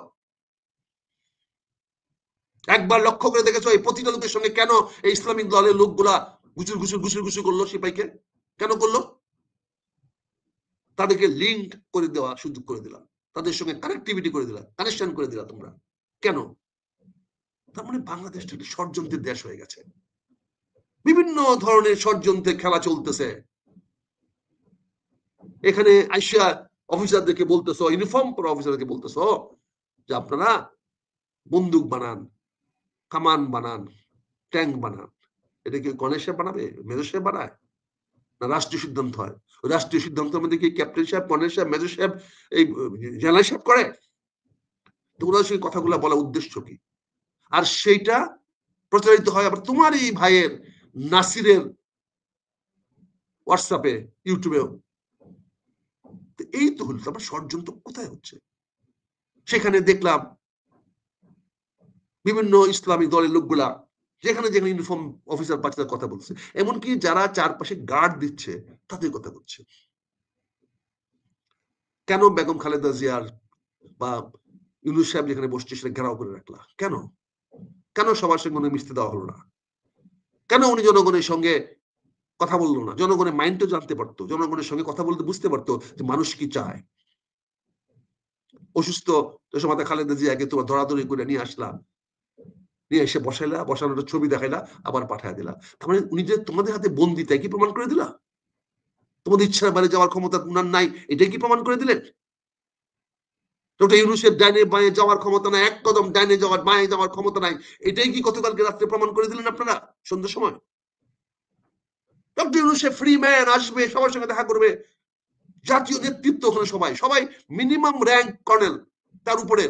একবার লক্ষ্য করে দেখেছো এই প্রতিটা লোকের সঙ্গে কেন এই ইসলামিক দলের লোকগুলা গুচুর গুচুর গুচুর গুচুর করলো সিপাহীকে? কেন করলো? তাদেরকে লিঙ্ক করে দেওয়া সুযোগ করে দিলাম, তাদের সঙ্গে কানেক্টিভিটি করে দিলাম, কানেকশন করে দিলাম তোমরা। কেন? তার মানে বাংলাদেশটা একটা ষড়যন্ত্রের দেশ হয়ে গেছে। বিভিন্ন ধরনের ষড়যন্ত্রের খেলা চলতেছে। এখানে আইসা অফিসারদেরকে বলতেছো, ইউনিফর্ম পরা অফিসারদেরকে বলতেছো যে আপনারা বন্দুক বানান, কামান বানান, ট্যাঙ্ক বানান। এটা কি গণেশ সাহেব বানাবে, মেজর সাহেব বানায়, না রাষ্ট্রীয় সিদ্ধান্ত হয়? রাষ্ট্রীয় সিদ্ধান্তের মধ্যে কি ক্যাপ্টেন সাহেব, কর্নেল সাহেব, মেজর সাহেব, এই জেনারেল সাহেব করে? তো ওনার সেই কথাগুলো বলার উদ্দেশ্য কি? আর সেইটা প্রচারিত হয় আবার তোমার এই ভাইয়ের নাসিরের হোয়াটসঅ্যাপে, ইউটিউবেও। এই তো হলো, তারপর ষড়যন্ত্র কোথায় হচ্ছে? সেখানে দেখলাম বিভিন্ন ইসলামী দলের লোকগুলা যেখানে যেখানে ইউনিফর্ম অফিসার পাচ্ছে তার কথা বলছে, এমনকি যারা চারপাশে গার্ড দিচ্ছে তাদের কথা বলছে। কেন বেগম খালেদা জিয়ার বা ইউনুস সাহেব যেখানে বসছে সেটা ঘেরাও করে রাখলা? কেন কেন সবার সঙ্গে উনি মিশতে দেওয়া হলো না? কেন উনি জনগণের সঙ্গে কথা বললো না? জনগণের মাইন্ডও জানতে পারতো, জনগণের সঙ্গে কথা বলতে বুঝতে পারতো যে মানুষ কি চায়। অসুস্থ সময় খালেদা জিয়াকে তোমার ধরাধরি করে নিয়ে আসলাম, নিয়ে এসে বসাইলা, বসানোর ছবি দেখাইলা, আবার পাঠায় দিলা। তার মানে উনি যে তোমাদের হাতে বন্দি, তাই কি প্রমাণ করে দিলা? তোমাদের ইচ্ছার বাইরে যাওয়ার ক্ষমতা উনার নাই, এটাই কি প্রমাণ করে দিলেন? ডক্টর ইউনূসের ডাইনে বাঁয়ে যাওয়ার ক্ষমতা নাই, এক কদম ডাইনে যাওয়ার বাঁয়ে যাওয়ার ক্ষমতা নাই, এটাই কি গতকালকে রাত্রে প্রমাণ করে দিলেন আপনারা সন্ধ্যার সময়? ডক্টর ইউনূস ফ্রি ম্যান, আসবে, সবার সঙ্গে দেখা করবে, জাতীয় নেতৃত্ব ওখানে সবাই মিনিমাম র্যাঙ্ক কর্নেল, তার উপরে।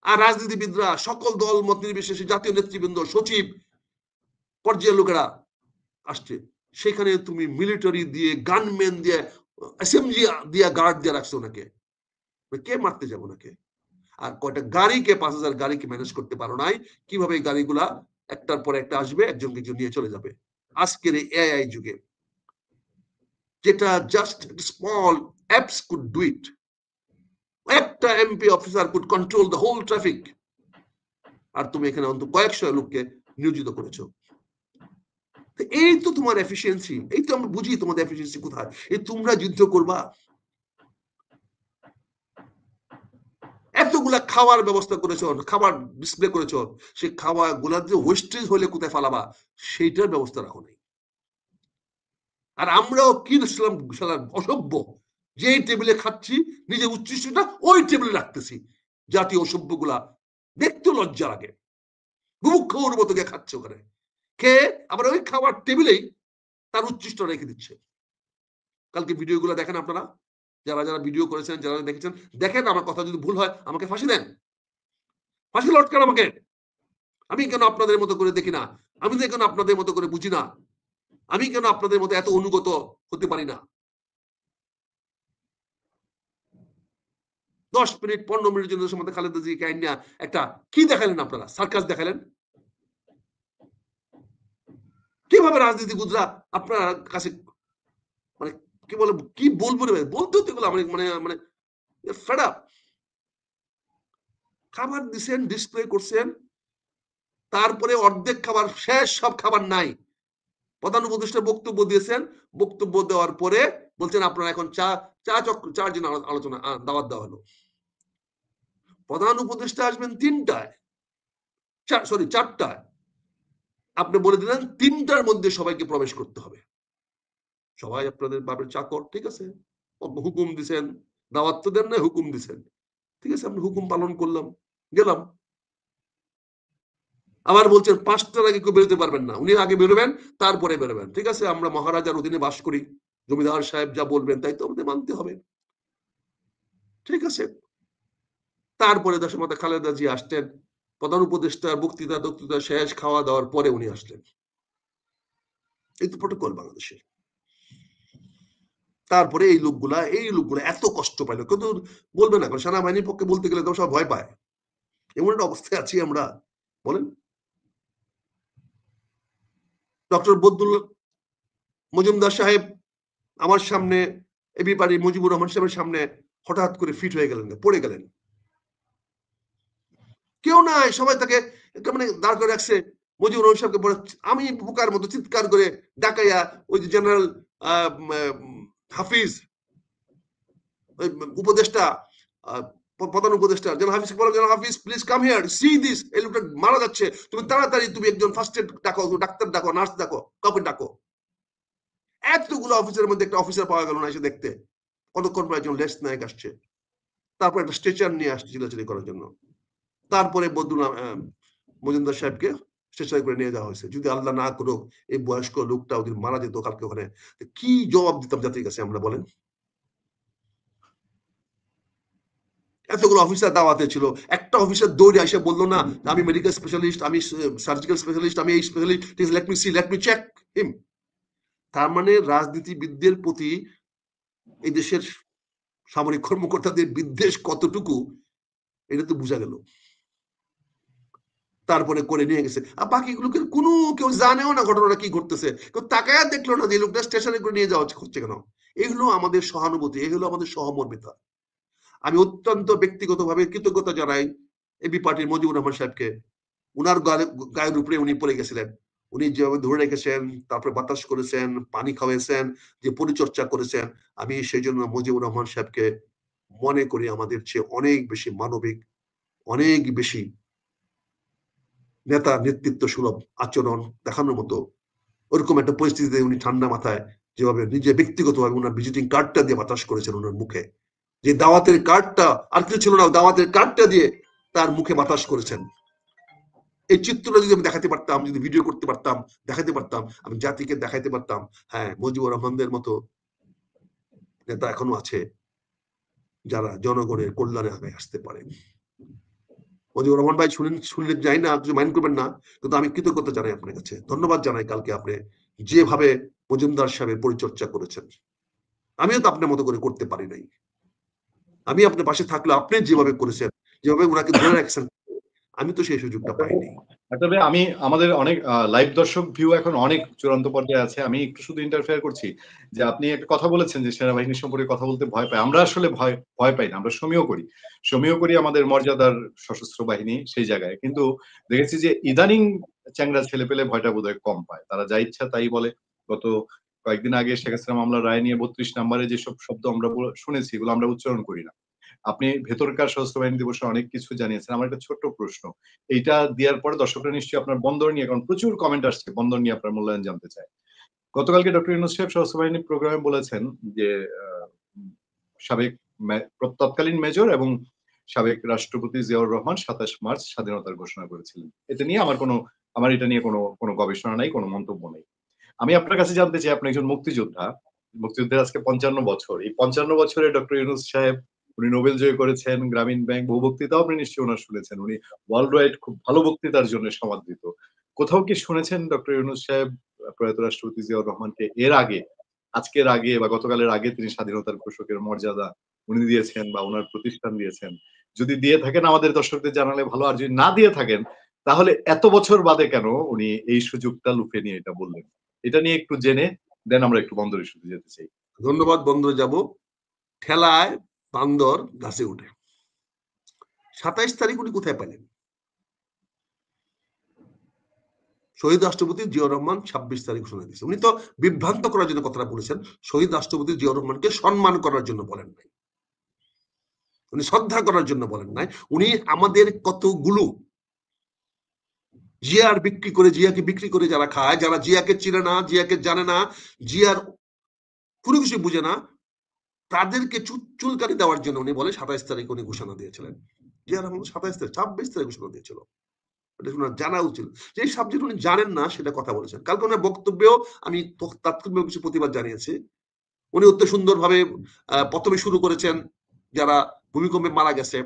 আর রাজনীতিবিদরা, সকল দল মত নির্বিশেষে জাতীয় নেতৃবৃন্দ, সচিব পর্যায়ের লোকেরা আসছে। সেখানে তুমি মিলিটারি দিয়ে, গানম্যান দিয়ে, এসএমজি দিয়ে গার্ড দিয়ে রাখছো ওনাকে। কে মারতে যাবো নাকি? আর কয়টা গাড়িকে, 5000 গাড়িকে ম্যানেজ করতে পারো নাই। কিভাবে এই গাড়িগুলা একটার পর একটা আসবে, একজনকে একজন নিয়ে চলে যাবে। আজকের এই এআই যুগে যেটা just small apps could do it, একটা MP officer could control the whole traffic. আর তুমি এখানে অন্তত কয়েকশো লোককে নিয়োজিত করেছো। এই তো তোমার এফিসিয়েন্সি, এই তো আমরা বুঝি তোমাদের এফিসিয়েন্সি কোথায়। এই তোমরা যুদ্ধ করবা, এতগুলা খাওয়ার ব্যবস্থা করেছ, খাবার ডিসপ্লে করেছ, সেই খাবার গুলা যে ওয়েস্টেজ হলে কোথায় ফালাবা সেইটার ব্যবস্থা রাখো নাই। আর আমরাও কি ইসলাম অসভ্য, যে টেবিলে খাচ্ছি নিজের উচ্ছিষ্টটা ওই টেবিলে রাখতেছি। জাতীয় অসভ্য গুলা দেখতে লজ্জা লাগে, বুভুক্ষর মতো গিয়ে খাচ্ছে ওখানে, খেয়ে আবার ওই খাবার টেবিলেই তার উচ্ছিষ্ট রেখে দিচ্ছে। কালকে ভিডিও গুলো দেখেন আপনারা, যারা যারা ভিডিও করেছেন, যারা দেখেছেন, দেখেন। আমার কথা যদি ভুল হয় আমাকে ফাঁসি দেন, ফাঁসি লটকান আমাকে। আমি কেন আপনাদের মতো করে দেখি না? আমি কেন আপনাদের মতো করে বুঝি না? আমি কেন আপনাদের মতো এত অনুগত হতে পারি না? 10 মিনিট 15 মিনিটের জন্য সময় খালেদা জিকে আইনা একটা কি দেখালেন আপনারা? সার্কাস দেখালেন। কিভাবে রাজনীতিবিদরা আপনার কাছে মানে কি বলে, কি বলবো রে, বলতে হতে গেলো মানে মানে ফেড আপ। খাবার দিচ্ছেন, ডিসপ্লে করছেন, তারপরে অর্ধেক খাবার শেষ, সব খাবার নাই। প্রধান উপদেষ্টা বক্তব্য দিয়েছেন, বক্তব্য দেওয়ার পরে বলছেন আপনারা এখন চার জন আলোচনা দাওয়াত দেওয়া হলো। প্রধান উপদেষ্টা আসবেন 3টায়, সরি 4টায়, আপনি বলে দিলেন 3টার মধ্যে সবাইকে প্রবেশ করতে হবে। সবাই আপনাদের বাপের চাকর, ঠিক আছে, হুকুম দিছেন, দাওয়াত তো দেন না, হুকুম দিছেন, ঠিক আছে, আপনি হুকুম পালন করলাম, গেলাম। আবার বলছেন 5টার আগে কেউ বেরোতে পারবেন না, উনি আগে বেরোবেন, তারপরে বেরোবেন। ঠিক আছে, আমরা মহারাজার অধীনে বাস করি, জমিদার সাহেব যা বলবেন তাই তো আমাদের মানতে হবে, ঠিক আছে। তারপরে দেশমাতা খালেদা জি আসতেন, প্রধান উপদেষ্টার বক্তৃতা শেষ, খাওয়া দাওয়ার পরে উনি আসলেন। এই তো প্রটোকল বাংলাদেশের। তারপরে এই লোকগুলা এত কষ্ট পাইলো, কিন্তু বলবে না, সেনাবাহিনীর পক্ষে বলতে গেলে তো সব ভয় পায়। এমন একটা অবস্থায় আছি আমরা, বলেন। ডক্টর বদরুল মজুমদার সাহেব আমার সামনে, এবি পারি মুজিবুর রহমান সাহেবের সামনে হঠাৎ করে ফিট হয়ে গেলেন, পড়ে গেলেন। কেউ নাই, সবাই তাকে মানে দাঁড় করে রাখছে। মুজিবুর রহমান সাহেবকে পরে আমি বোকার মতো চিৎকার করে ডাকাইয়া ওই যে জেনারেল হাফিজ, ওই উপদেষ্টা, প্রধান উপদেষ্টা জেনারেল হাফিজ বললাম, general Hafiz please come here, see this, এই লোকটা মারা যাচ্ছে, তুমি তাড়াতাড়ি তুমি একজন ফার্স্ট এড ডাকো, ডাক্তার ডাকো, নার্স ডাকো, কাউকে ডাকো। এতগুলো অফিসের মধ্যে একটা অফিসার পাওয়া গেল না এসে দেখতে। কতক্ষণ পর একজন লেফট নায়ক আসছে, তারপর একটা স্ট্রেচার নিয়ে আসছে চিলাচিলি করার জন্য। তারপরে বদরুল মজুমদার সাহেবকে স্টেশনে করে নিয়ে যাওয়া হয়েছে। যদি আল্লাহ না করুক এই বয়স্ক লোকটা ওদিন মারা যেত কালকে ওখানে, কি জবাব দিতাম জাতির কাছে আমরা বলেন? এতগুলো অফিসার দাওয়াতে ছিল, একটা অফিসার দৌড়ে এসে বললো না আমি মেডিকেল স্পেশালিস্ট, আমি সার্জিক্যাল স্পেশালিস্ট, আমি এই specialist, let me see, let me check him. তার মানে রাজনীতিবিদদের প্রতি এই দেশের সামরিক কর্মকর্তাদের বিদ্বেষ কতটুকু এটা তো বোঝা গেল। তারপরে করে নিয়ে গেছে, আর বাকিগুলোকে কোনো কেউ জানেও না ঘটনাটা কি ঘটতেছে, কেউ তাকায় দেখলো না যে লোকটা স্টেশনে করে নিয়ে যাওয়া হচ্ছে কেন। এগুলো আমাদের সহানুভূতি, এগুলো আমাদের সহমর্মিতা। আমি অত্যন্ত ব্যক্তিগতভাবে কৃতজ্ঞতা জানাই এবি পার্টির মজিবুর রহমান সাহেবকে। উনার গায়ের উপরে উনি পড়ে গেছিলেন, উনি যেভাবে ধরে রেখেছেন, তারপরে বাতাস করেছেন, পানি খাওয়াইছেন, যে পরিচর্যা করেছেন, আমি সেই জন্য মুজিবুর রহমান সাহেবকে মনে করি আমাদের চেয়ে অনেক বেশি মানবিক, অনেক বেশি নেতা নেতৃত্ব সুলভ আচরণ দেখানোর মতো। ওরকম একটা পরিস্থিতিতে উনি ঠান্ডা মাথায় যেভাবে নিজে ব্যক্তিগতভাবে ওনার ভিজিটিং কার্ডটা দিয়ে বাতাস করেছেন ওনার মুখে, যে দাওয়াতের কার্ডটা আর কিছু ছিল না, দাওয়াতের কার্ডটা দিয়ে তার মুখে বাতাস করেছেন। এই চিত্রটা যদি আমি দেখাতে পারতাম, যদি ভিডিও করতে পারতাম, দেখাতে পারতাম, আমি জাতিকে দেখাতে পারতাম, হ্যাঁ মুজিবুর রহমানদের মতো নেতা এখনো আছে যারা জনগণের কল্যাণে আগে আসতে পারে। মুজিবুর রহমান ভাই শুনলে যাই না, কিছু মাইন্ড করবেন না, কিন্তু আমি কৃতজ্ঞতা জানাই আপনার কাছে, ধন্যবাদ জানাই কালকে আপনি যেভাবে মজুমদার সাহেবের পরিচর্যা করেছেন। আমিও তো আপনার মতো করে করতে পারি নাই। আমি আপনার পাশে থাকলে আপনি যেভাবে করেছেন, যেভাবে ওনাকে ধরে রাখছেন, আমি তো সেই সুযোগটা পাইনি। তবে আমি আমাদের অনেক লাইভ দর্শক ভিউ এখন অনেক চূড়ান্ত পর্যায়ে আছে। আমি একটু শুধু ইন্টারফেয়ার করছি যে আপনি একটা কথা বলেছেন যে সেনাবাহিনী সম্পর্কে কথা বলতে ভয় পায়। আমরা আসলে ভয় পাই না, আমরা সমীহ করি আমাদের মর্যাদার সশস্ত্র বাহিনী সেই জায়গায়। কিন্তু দেখেছি যে ইদানিং চ্যাংড়া ছেলে পেলে ভয়টা বোধহয় কম পায়, তারা যা ইচ্ছা তাই বলে। গত কয়েকদিন আগে শেখ হাসিনা মামলার রায় নিয়ে ৩২ নম্বরে যেসব শব্দ আমরা শুনেছি এগুলো আমরা উচ্চারণ করি না। আপনি ভেতরকার সশস্ত্র বাহিনী দিবসে অনেক কিছু জানিয়েছেন। আমার একটা ছোট্ট প্রশ্ন, এইটা দেওয়ার পরে দর্শকরা নিশ্চয়ই আপনার বন্দর নিয়ে, কারণ প্রচুর কমেন্ট আসছে বন্দর নিয়ে আপনার মূল্যায়ন জানতে চায়। গতকালকে ডক্টর ইউনূস সাহেব সশস্ত্র বাহিনী প্রোগ্রামে বলেছেন যে সাবেক তৎকালীন মেজর এবং সাবেক রাষ্ট্রপতি জিয়াউর রহমান ২৭ মার্চ স্বাধীনতার ঘোষণা করেছিলেন। এটা নিয়ে আমার এটা নিয়ে কোনো গবেষণা নাই, কোনো মন্তব্য নেই। আমি আপনার কাছে জানতে চাই, আপনি একজন মুক্তিযোদ্ধা, মুক্তিযুদ্ধের আজকে ৫৫ বছর। এই ৫৫ বছরে ডক্টর ইউনূস সাহেব উনি নোবেল জয় করেছেন, গ্রামীণ ব্যাংক, বহু বক্তৃতাও আপনি নিশ্চয়ই ওনার শুনেছেন। উনি ওয়ার্ল্ড ওয়াইড খুব ভালো বক্তৃতার জন্য সমাদৃত। কোথাও কি শুনেছেন ডক্টর ইউনূস সাহেব প্রয়াত রাষ্ট্রপতি জিয়াউর রহমানকে এর আগে, আজকের আগে বা গতকালের আগে তিনি স্বাধীনতার ঘোষকের মর্যাদা উনি দিয়েছেন বা ওনার প্রতিষ্ঠান দিয়েছেন? যদি দিয়ে থাকেন আমাদের দর্শকদের জানালে ভালো, আর যদি না দিয়ে থাকেন তাহলে এত বছর বাদে কেন উনি এই সুযোগটা লুফে নিয়ে এটা বললেন? এটা নিয়ে একটু জেনে দেন আমরা একটু বন্দর ইস্যুতে যেতে চাই। ধন্যবাদ। বন্দরে যাব। ঠেলায় বান্দর গাছে উঠে। ২৭ তারিখ উনি কোথায় পেলেন? শহীদ রাষ্ট্রপতি জিয়াউর রহমান ২৬ তারিখ ঘোষণা দিয়েছে। উনি তো বিভ্রান্ত করার জন্য কথাটা বলেছেন, শহীদ রাষ্ট্রপতি জিয়াউর রহমানকে সম্মান করার জন্য বলেন নাই, উনি শ্রদ্ধা করার জন্য বলেন নাই। উনি আমাদের কতগুলো জিয়ার বিক্রি করে, জিয়াকে বিক্রি করে যারা খায়, যারা জিয়াকে চিনে না, জিয়াকে জানে না, জিয়ার কোনো কিছু বুঝে না, তাদেরকে চুলকানি দেওয়ার জন্য উনি বলে ২৭ তারিখ উনি ঘোষণা দিয়েছিলেন। জিয়া রহমান ২৭ তারিখ ২৬ তারিখ ঘোষণা দিয়েছিল। এটা ওনার জানা উচিত। যে সাবজেক্ট উনি জানেন না সেটা কথা বলেছেন। কালকে ওনার বক্তব্যেও আমি তাৎক্ষণিক কিছু প্রতিবাদ জানিয়েছি। উনি অত্যন্ত সুন্দরভাবে প্রথমে শুরু করেছেন যারা ভূমিকম্পে মারা গেছে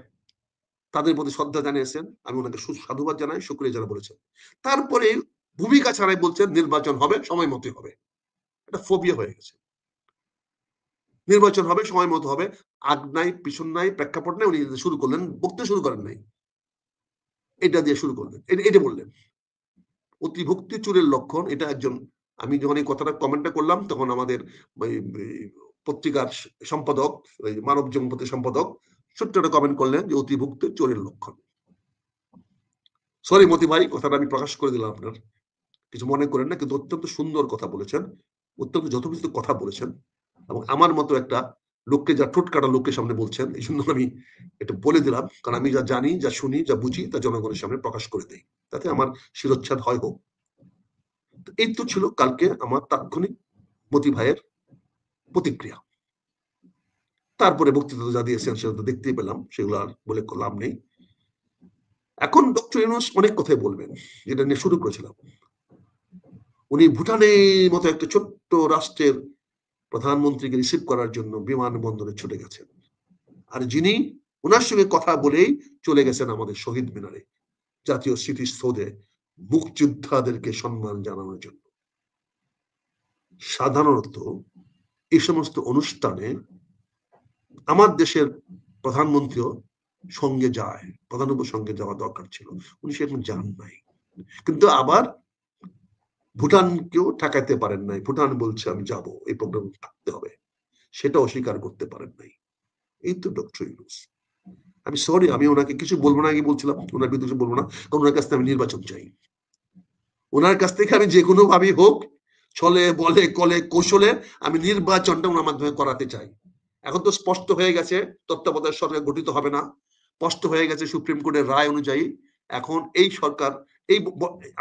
তাদের প্রতি শ্রদ্ধা জানিয়েছেন, আমি ওনাকে সাধুবাদ জানাই, শুকরিয়া যারা বলেছেন। তারপরে ভূমিকা ছাড়াই বলছেন নির্বাচন হবে, সময় মতো হবে। এটা ফোবিয়া হয়ে গেছে। নির্বাচন হবে, সময় মতো হবে, আগ নাই পিছন নাই প্রেক্ষাপট নাই, উনি শুরু করলেন, বক্তব্য শুরু করেন নাই, এটা দিয়ে শুরু করলেন, এটা বললেন অতিভক্তি চোরের লক্ষণ। এটা একজন, আমি যখন এই কথাটা কমেন্টটা করলাম তখন আমাদের পত্রিকার সম্পাদক, মানব জগতের সম্পাদক ছোট্ট একটা কমেন্ট করলেন যে অতিভক্তি চোরের লক্ষণ। সরি মতি ভাই, কথাটা আমি প্রকাশ করে দিলাম, আপনার কিছু মনে করেন না, কিন্তু অত্যন্ত সুন্দর কথা বলেছেন, অত্যন্ত যথোচিত কথা বলেছেন, এবং আমার মতো একটা লোককে, যা ঠোঁট কাটা লোকের সামনে বলছেন, এই জন্য আমি এটা বলে দিলাম, কারণ আমি যা জানি, যা শুনি, যা বুঝি তা জনগণের সামনে প্রকাশ করে দেই, তাতে আমার শিরোচ্ছেদ হয় হোক। এই তো ছিল কালকে আমার তাৎক্ষণিক মতি ভাইয়ের প্রতিক্রিয়া। তারপরে বক্তৃতা যা দিয়েছেন সেটা তো দেখতেই পেলাম, সেগুলো আর বলে লাভ নেই। এখন ডক্টর ইউনূস অনেক কথাই বলবেন, যেটা নিয়ে শুরু করেছিলাম। উনি ভুটানের মতো একটা ছোট্ট রাষ্ট্রের প্রধানমন্ত্রীকে রিসিভ করার জন্য বিমানবন্দরে ছুটে গেছেন। আর যিনি ওনার সঙ্গে কথা বলেই চলে গেছেন আমাদের শহীদ মিনারে, জাতীয় স্মৃতিসৌধে মুক্তিযোদ্ধাদেরকে সম্মান জানানোর জন্য। সাধারণত এই সমস্ত অনুষ্ঠানে আমার দেশের প্রধানমন্ত্রীও সঙ্গে যায়, প্রধানমন্ত্রীর সঙ্গে যাওয়া দরকার ছিল, উনি সেরকম যান নাই। কিন্তু আবার ভুটানকেও ঠেকাইতে পারেন নাই। ভুটান বলছে আমি যাব, এই প্রোগ্রাম থাকতে হবে, সেটা অস্বীকার করতে পারেন নাই। এই তো ডক্টর ইউনূস। আমি সরি, আমি ওনাকে কিছু বলবো না, আগে বলছিলাম ওনার বিরুদ্ধে কিছু বলবো না, কারণ ওনার কাছ থেকে আমি নির্বাচন চাই। ওনার কাছ থেকে আমি যে কোনো ভাবেই হোক, ছলে বলে কলে কৌশলে আমি নির্বাচনটা ওনার মাধ্যমে করাতে চাই। এখন তো স্পষ্ট হয়ে গেছে তত্ত্বাবধায়ক সরকার গঠিত হবে না, স্পষ্ট হয়ে গেছে সুপ্রিম কোর্টের রায় অনুযায়ী এখন এই সরকার, এই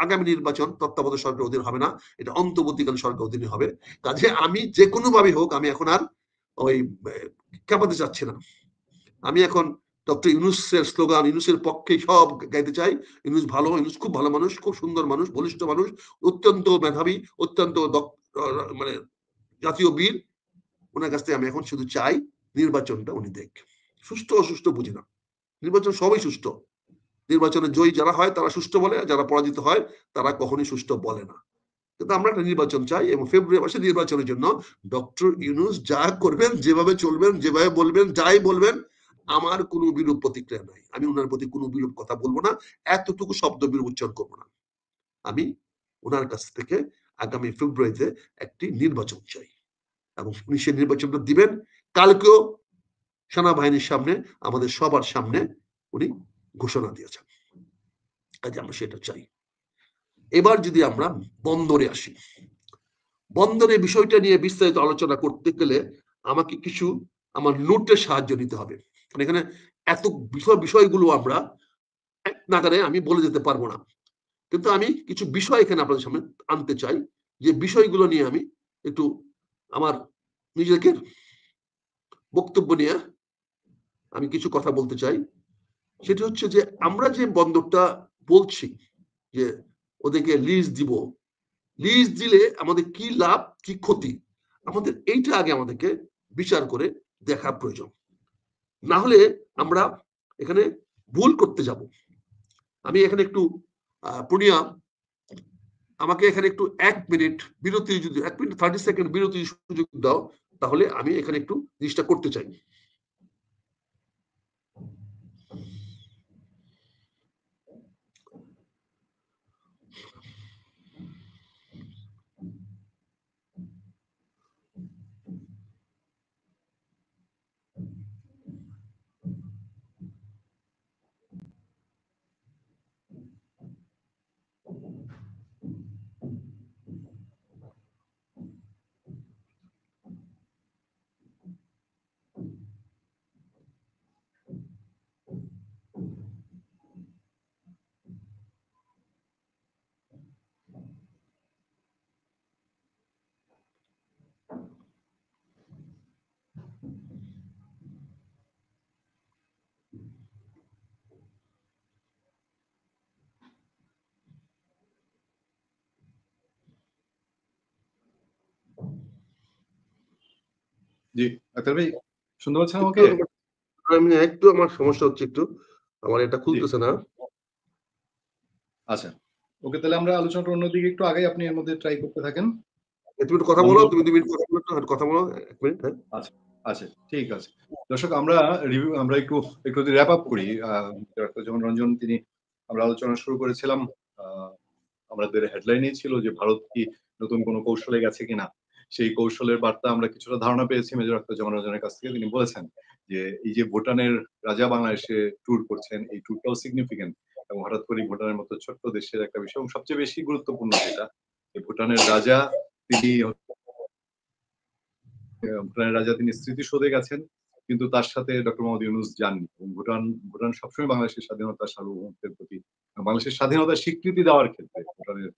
আগামী নির্বাচন তত্ত্বাবধায়ক সরকার অধীন হবে না, এটা অন্তর্বর্তীকালীন সরকার অধীনে হবে। কাজে আমি যে কোনো ভাবে হোক আমি এখন আর ওই কাঁপাতে চাচ্ছি না। আমি এখন ডক্টর ইউনূসের স্লোগান, ইউনূসের পক্ষে সব গাইতে চাই। ইউনূস ভালো, ইউনূস খুব ভালো মানুষ, খুব সুন্দর মানুষ, বলিষ্ঠ মানুষ, অত্যন্ত মেধাবী, অত্যন্ত মানে জাতীয় বীর। ওনার কাছ থেকে আমি এখন শুধু চাই নির্বাচনটা উনি দেখ। সুষ্ঠু অসুষ্ঠু বুঝি না, নির্বাচন সবই সুষ্ঠু। নির্বাচনে জয়ী যারা হয় তারা সুষ্ঠু বলে, যারা পরাজিত হয় তারা কখনোই সুষ্ঠু বলে না। কিন্তু আমরা একটা নির্বাচন চাই, এবং ফেব্রুয়ারি মাসে নির্বাচনের জন্য ডক্টর ইউনূস যা করবেন, যেভাবে চলবেন, যেভাবে বলবেন, যাই বলবেন, আমার কোনো বিরূপ প্রতিক্রিয়া নাই। আমি ওনার প্রতি কোনো বিরূপ কথা বলবো না, এতটুকু শব্দ বিরূপ উচ্চারণ করবো না। আমি ওনার কাছ থেকে আগামী ফেব্রুয়ারিতে একটি নির্বাচন চাই, এবং উনি সেই নির্বাচনটা দিবেন। কালকেও সেনাবাহিনীর সামনে, আমাদের সবার সামনে উনি ঘোষণা দিয়েছেন, কাজে আমরা সেটা চাই। এবার যদি আমরা বন্দরে আসি, বন্দরের বিষয়টা নিয়ে বিস্তারিত আলোচনা করতে গেলে আমাকে কিছু আমার নোটের সাহায্য নিতে হবে। এখানে এত বিষয়গুলো আমরা এক নাগারে আমি বলে যেতে পারবো না, কিন্তু আমি কিছু বিষয় এখানে আপনাদের সামনে আনতে চাই, যে বিষয়গুলো নিয়ে আমি একটু আমার নিজেকে বক্তব্য নিয়ে আমি কিছু কথা বলতে চাই। সেটা হচ্ছে যে আমরা যে বন্দরটা বলছি যে ওদেরকে লিজ দিব, লিজ দিলে আমাদের কি লাভ কি ক্ষতি, আমাদের এইটা আগে আমাদেরকে বিচার করে দেখা প্রয়োজন। না হলে আমরা এখানে ভুল করতে যাব। আমি এখানে একটু পূর্ণিয়া, আমাকে এখানে একটু 1 মিনিট বিরতি, যদি 1 মিনিট 30 সেকেন্ড বিরতির সুযোগ দাও, তাহলে আমি এখানে একটু জিনিসটা করতে চাই। জি, আক্তার ভাই শুনতে পাচ্ছেন আমাকে? আমি একটু, আমার সমস্যা হচ্ছে একটু, আমার এটা জি, খুলতেছে না। আচ্ছা। ওকে, তাহলে আমরা আলোচনাটা অন্যদিকে একটু আগাই, আপনি এর মধ্যে ট্রাই করতে থাকেন। তুমি একটু কথা বলো, বন্দর, তুমি 2 মিনিট কথা বলো, কথা বলো 1 মিনিট। হ্যাঁ, আচ্ছা, আচ্ছা, ঠিক আছে। দর্শক, আমরা আমরা একটু যদি র‍্যাপ আপ করি, যখন রঞ্জন তিনি, আমরা আলোচনা শুরু করেছিলাম, আমাদের হেডলাইনই ছিল যে ভারত কি নতুন কোনো কৌশলে গেছে কিনা। সেই কৌশলের বার্তা আমরা কিছুটা ধারণা পেয়েছি মেজর আখতারুজ্জামান রঞ্জনের কাছ থেকে। তিনি বলেছেন যে এই যে ভুটানের রাজা বাংলাদেশে ট্যুর করছেন, এই ট্যুরটাও সিগনিফিক্যান্ট, এবং হঠাৎ করে ভুটানের মতো ছোট্ট দেশের একটা বিষয়, এবং সবচেয়ে বেশি গুরুত্বপূর্ণ যেটা, যে ভুটানের রাজা তিনি স্মৃতিসৌধে গেছেন, কিন্তু তার সাথে ডক্টর মোহাম্মদ ইউনূস যাননি। এবং ভুটান সবসময় বাংলাদেশের স্বাধীনতা সার্বভৌমত্বের প্রতি, বাংলাদেশের স্বাধীনতার স্বীকৃতি দেওয়ার ক্ষেত্রে ভুটানের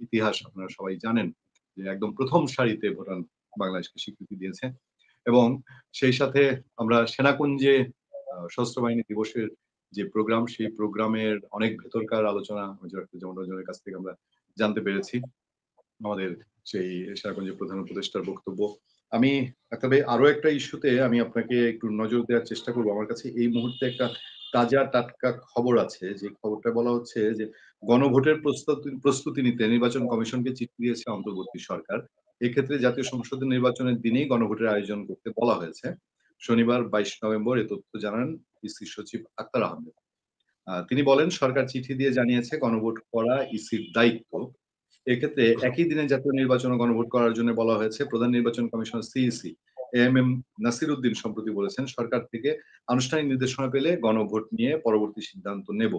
ইতিহাস আপনারা সবাই জানেন, যে একদম প্রথম সারিতে ভুটান বাংলাদেশকে স্বীকৃতি দিয়েছে। এবং সেই সাথে আমরা সেনাকুঞ্জে সশস্ত্র বাহিনী দিবসের যে প্রোগ্রাম, সেই প্রোগ্রামের অনেক ভেতরকার আলোচনা জনের কাছ থেকে আমরা জানতে পেরেছি। আমাদের সেই সারাকঞ্জের প্রধান উপদেষ্টার বক্তব্য। আমি তবে আরো একটা ইস্যুতে আমি আপনাকে একটু নজর দেওয়ার চেষ্টা করব। আমার কাছে এই মুহূর্তে একটা তাজা টাটকা খবর আছে। যে খবরটা বলা হচ্ছে যে গণভোটের প্রস্তুতি নিতে নির্বাচন কমিশনকে চিঠি দিয়েছে অন্তর্বর্তী সরকার। এক্ষেত্রে জাতীয় সংসদের নির্বাচনের দিনেই গণভোটের আয়োজন করতে বলা হয়েছে। শনিবার ২২ নভেম্বর এ তথ্য জানান ইসি সচিব আক্তার আহমেদ। তিনি বলেন, সরকার চিঠি দিয়ে জানিয়েছে গণভোট করা ইসির দায়িত্ব। এক্ষেত্রে একই দিনে জাতীয় নির্বাচন ও গণভোট করার জন্য বলা হয়েছে। প্রধান নির্বাচন commissioner CEC AMM Nasir Uddin সম্প্রতি বলেছেন, সরকার থেকে আনুষ্ঠানিক নির্দেশনা পেলে গণভোট নিয়ে পরবর্তী সিদ্ধান্ত নেব।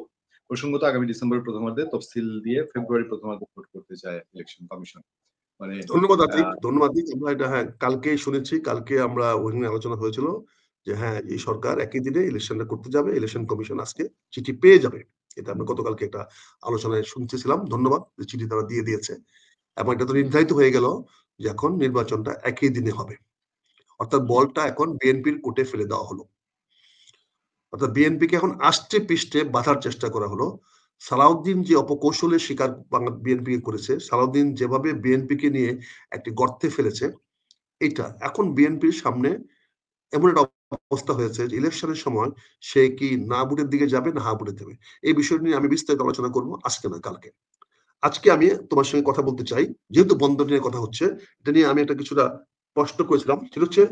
প্রসঙ্গত আগামী ডিসেম্বরের প্রথমার্ধে তফসিল দিয়ে ফেব্রুয়ারি প্রথমার্ধে ভোট করতে চায় ইলেকশন কমিশন। মানে ধন্যবাদ আতিক, ধন্যবাদ আতিক। আমরা এটা কালকেই শুনেছি, কালকে আমরা ওখানে আলোচনা হয়েছিল যে এই সরকার একই দিনে ইলেকশনটা করতে যাবে, ইলেকশন কমিশন আজকে চিঠি পেয়ে যাবে। এটা আমরা গতকালকে একটা আলোচনায় শুনতেছিলাম। ধন্যবাদ যে চিঠি তারা দিয়ে দিয়েছে এবং এটা তো নির্ধারিত হয়ে গেল যে এখন নির্বাচনটা একই দিনে হবে। অর্থাৎ বলটা এখন বিএনপির কোর্টে ফেলে দেওয়া হলো। অর্থাৎ বিএনপিকে এখন আষ্টে পৃষ্ঠে বাঁধার চেষ্টা করা হলো। সালাউদ্দিন যে অপকৌশলের শিকার বিএনপি করেছে, সালাউদ্দিন যেভাবে বিএনপিকে নিয়ে একটি গর্তে ফেলেছে, এটা এখন বিএনপির সামনে এমন একটা অবস্থা হয়েছে যে ইলেকশনের সময় সে কি না ভোটের দিকে যাবে না হা ভোটে দেবে। এই বিষয় নিয়ে আমি বিস্তারিত আলোচনা করবো আজকে না কালকে। আজকে আমি তোমার সঙ্গে কথা বলতে চাই, যেহেতু বন্ধ নিয়ে কথা হচ্ছে, এটা নিয়ে আমি একটা কিছুটা প্রশ্ন করেছিলাম। সেটা হচ্ছে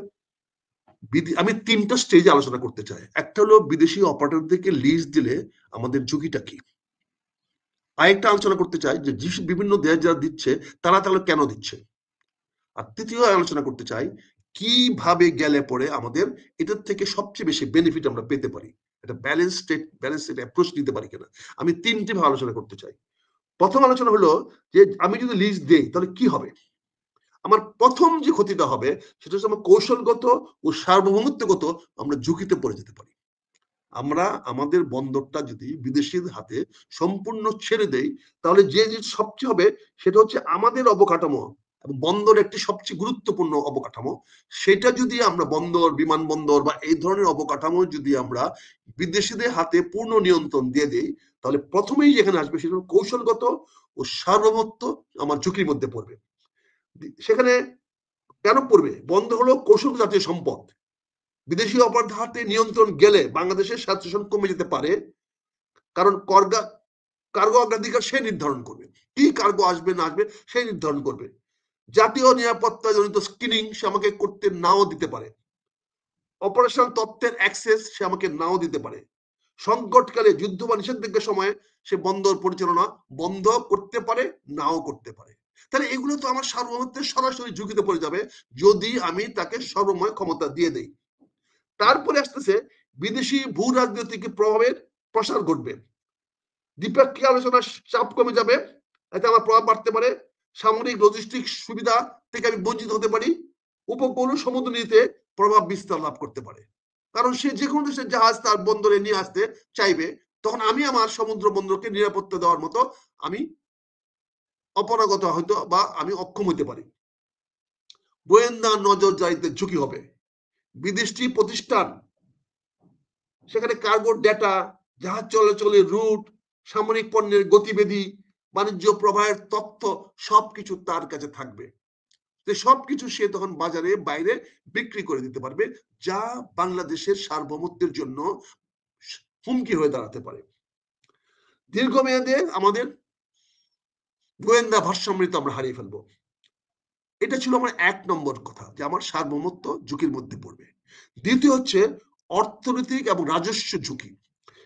আমি ৩টা স্টেজে আলোচনা করতে চাই। একটা হলো বিদেশি অপারেটরদেরকে লিজ দিলে আমাদের ঝুঁকিটা কি। আরেকটা আলোচনা করতে চাই যে বিভিন্ন দেশ যারা দিচ্ছে তারা তাহলে কেন দিচ্ছে। আর তৃতীয় আলোচনা করতে চাই কিভাবে গেলে পরে আমাদের এটার থেকে সবচেয়ে বেশি বেনিফিট আমরা পেতে পারি, একটা ব্যালেন্স অ্যাপ্রোচ নিতে পারি কিনা। আমি ৩টি ভাবে আলোচনা করতে চাই। প্রথম আলোচনা হলো যে আমি যদি লিজ দেই তাহলে কি হবে। আমার প্রথম যে ক্ষতিটা হবে সেটা হচ্ছে আমার কৌশলগত ও সার্বভৌমত্বগত আমরা ঝুঁকিতে পড়ে যেতে পারি। আমরা আমাদের বন্দরটা যদি বিদেশির হাতে সম্পূর্ণ ছেড়ে দেই তাহলে যে সবচেয়ে হবে সেটা হচ্ছে আমাদের অবকাঠামো এবং বন্দর একটি সবচেয়ে গুরুত্বপূর্ণ অবকাঠামো। সেটা যদি আমরা বন্দর, বিমানবন্দর বা এই ধরনের অবকাঠামো যদি আমরা বিদেশিদের হাতে পূর্ণ নিয়ন্ত্রণ দিয়ে দিই তাহলে প্রথমেই যেখানে আসবে সেটা কৌশলগত ও সার্বভৌমত্ব আমার ঝুঁকির মধ্যে পড়বে। সেখানে কেন পড়বে? বন্দর হলো কৌশল জাতীয় সম্পদ। বিদেশি অপরাধের হাতে নিয়ন্ত্রণ গেলে বাংলাদেশের স্বাস্থ্য কমে যেতে পারে, কারণ কার্গো অগ্রাধিকার সে নির্ধারণ করবে, কি কার্গো আসবে না আসবে সে নির্ধারণ করবে। জাতীয় নিরাপত্তা জনিত স্ক্রিনিং সে আমাকে করতে নাও দিতে পারে, অপারেশন তথ্যের অ্যাক্সেস সে আমাকে নাও দিতে পারে, সংকটকালে যুদ্ধ বা নিষেধাজ্ঞার সময় সে বন্দর পরিচালনা বন্ধ করতে পারে, নাও করতে পারে। তাহলে এগুলো তো আমার সার্বভৌমত্বের সরাসরি ঝুঁকিতে পড়ে যাবে যদি আমি তাকে সর্বময় ক্ষমতা দিয়ে দেই। তারপরে আসতেছে বিদেশি ভূ রাজনৈতিক প্রভাবের প্রসার ঘটবে, দ্বিপাক্ষিক আলোচনার চাপ কমে যাবে, এতে আমার প্রভাব বাড়তে পারে, সামরিক লজিস্টিক সুবিধা থেকে আমি বঞ্চিত হতে পারি, উপকূল সমুদ্র নীতিতে প্রভাব বিস্তার লাভ করতে পারে। কারণ সে যে কোনো দেশের জাহাজ তার বন্দরে নিয়ে আসতে চাইবে, তখন আমি আমার সমুদ্র বন্দরকে নিরাপত্তা দেওয়ার মতো আমি অপরাগত হয়তো বা আমি অক্ষম হইতে পারি। গোয়েন্দা নজরদারিতে ঝুঁকি হবে, বিদেশি প্রতিষ্ঠান সেখানে কার্গোর ডেটা, জাহাজ চলাচলের রুট, সামরিক পণ্যের গতিবিধি, বাণিজ্য প্রবাহের তথ্য সবকিছু তার কাছে থাকবে। সবকিছু সে তখন বাজারে বাইরে বিক্রি করে দিতে পারবে, যা বাংলাদেশের সার্বভৌমত্বের জন্য হুমকি হয়ে দাঁড়াতে পারে। দীর্ঘমেয়াদে আমাদের গোয়েন্দা ভারসাম্যতা আমরা হারিয়ে ফেলবো। এটা ছিল আমার ১ নম্বর কথা, যে আমার সার্বভৌমত্ব ঝুঁকির মধ্যে পড়বে। দ্বিতীয় হচ্ছে অর্থনৈতিক এবং রাজস্ব ঝুঁকি।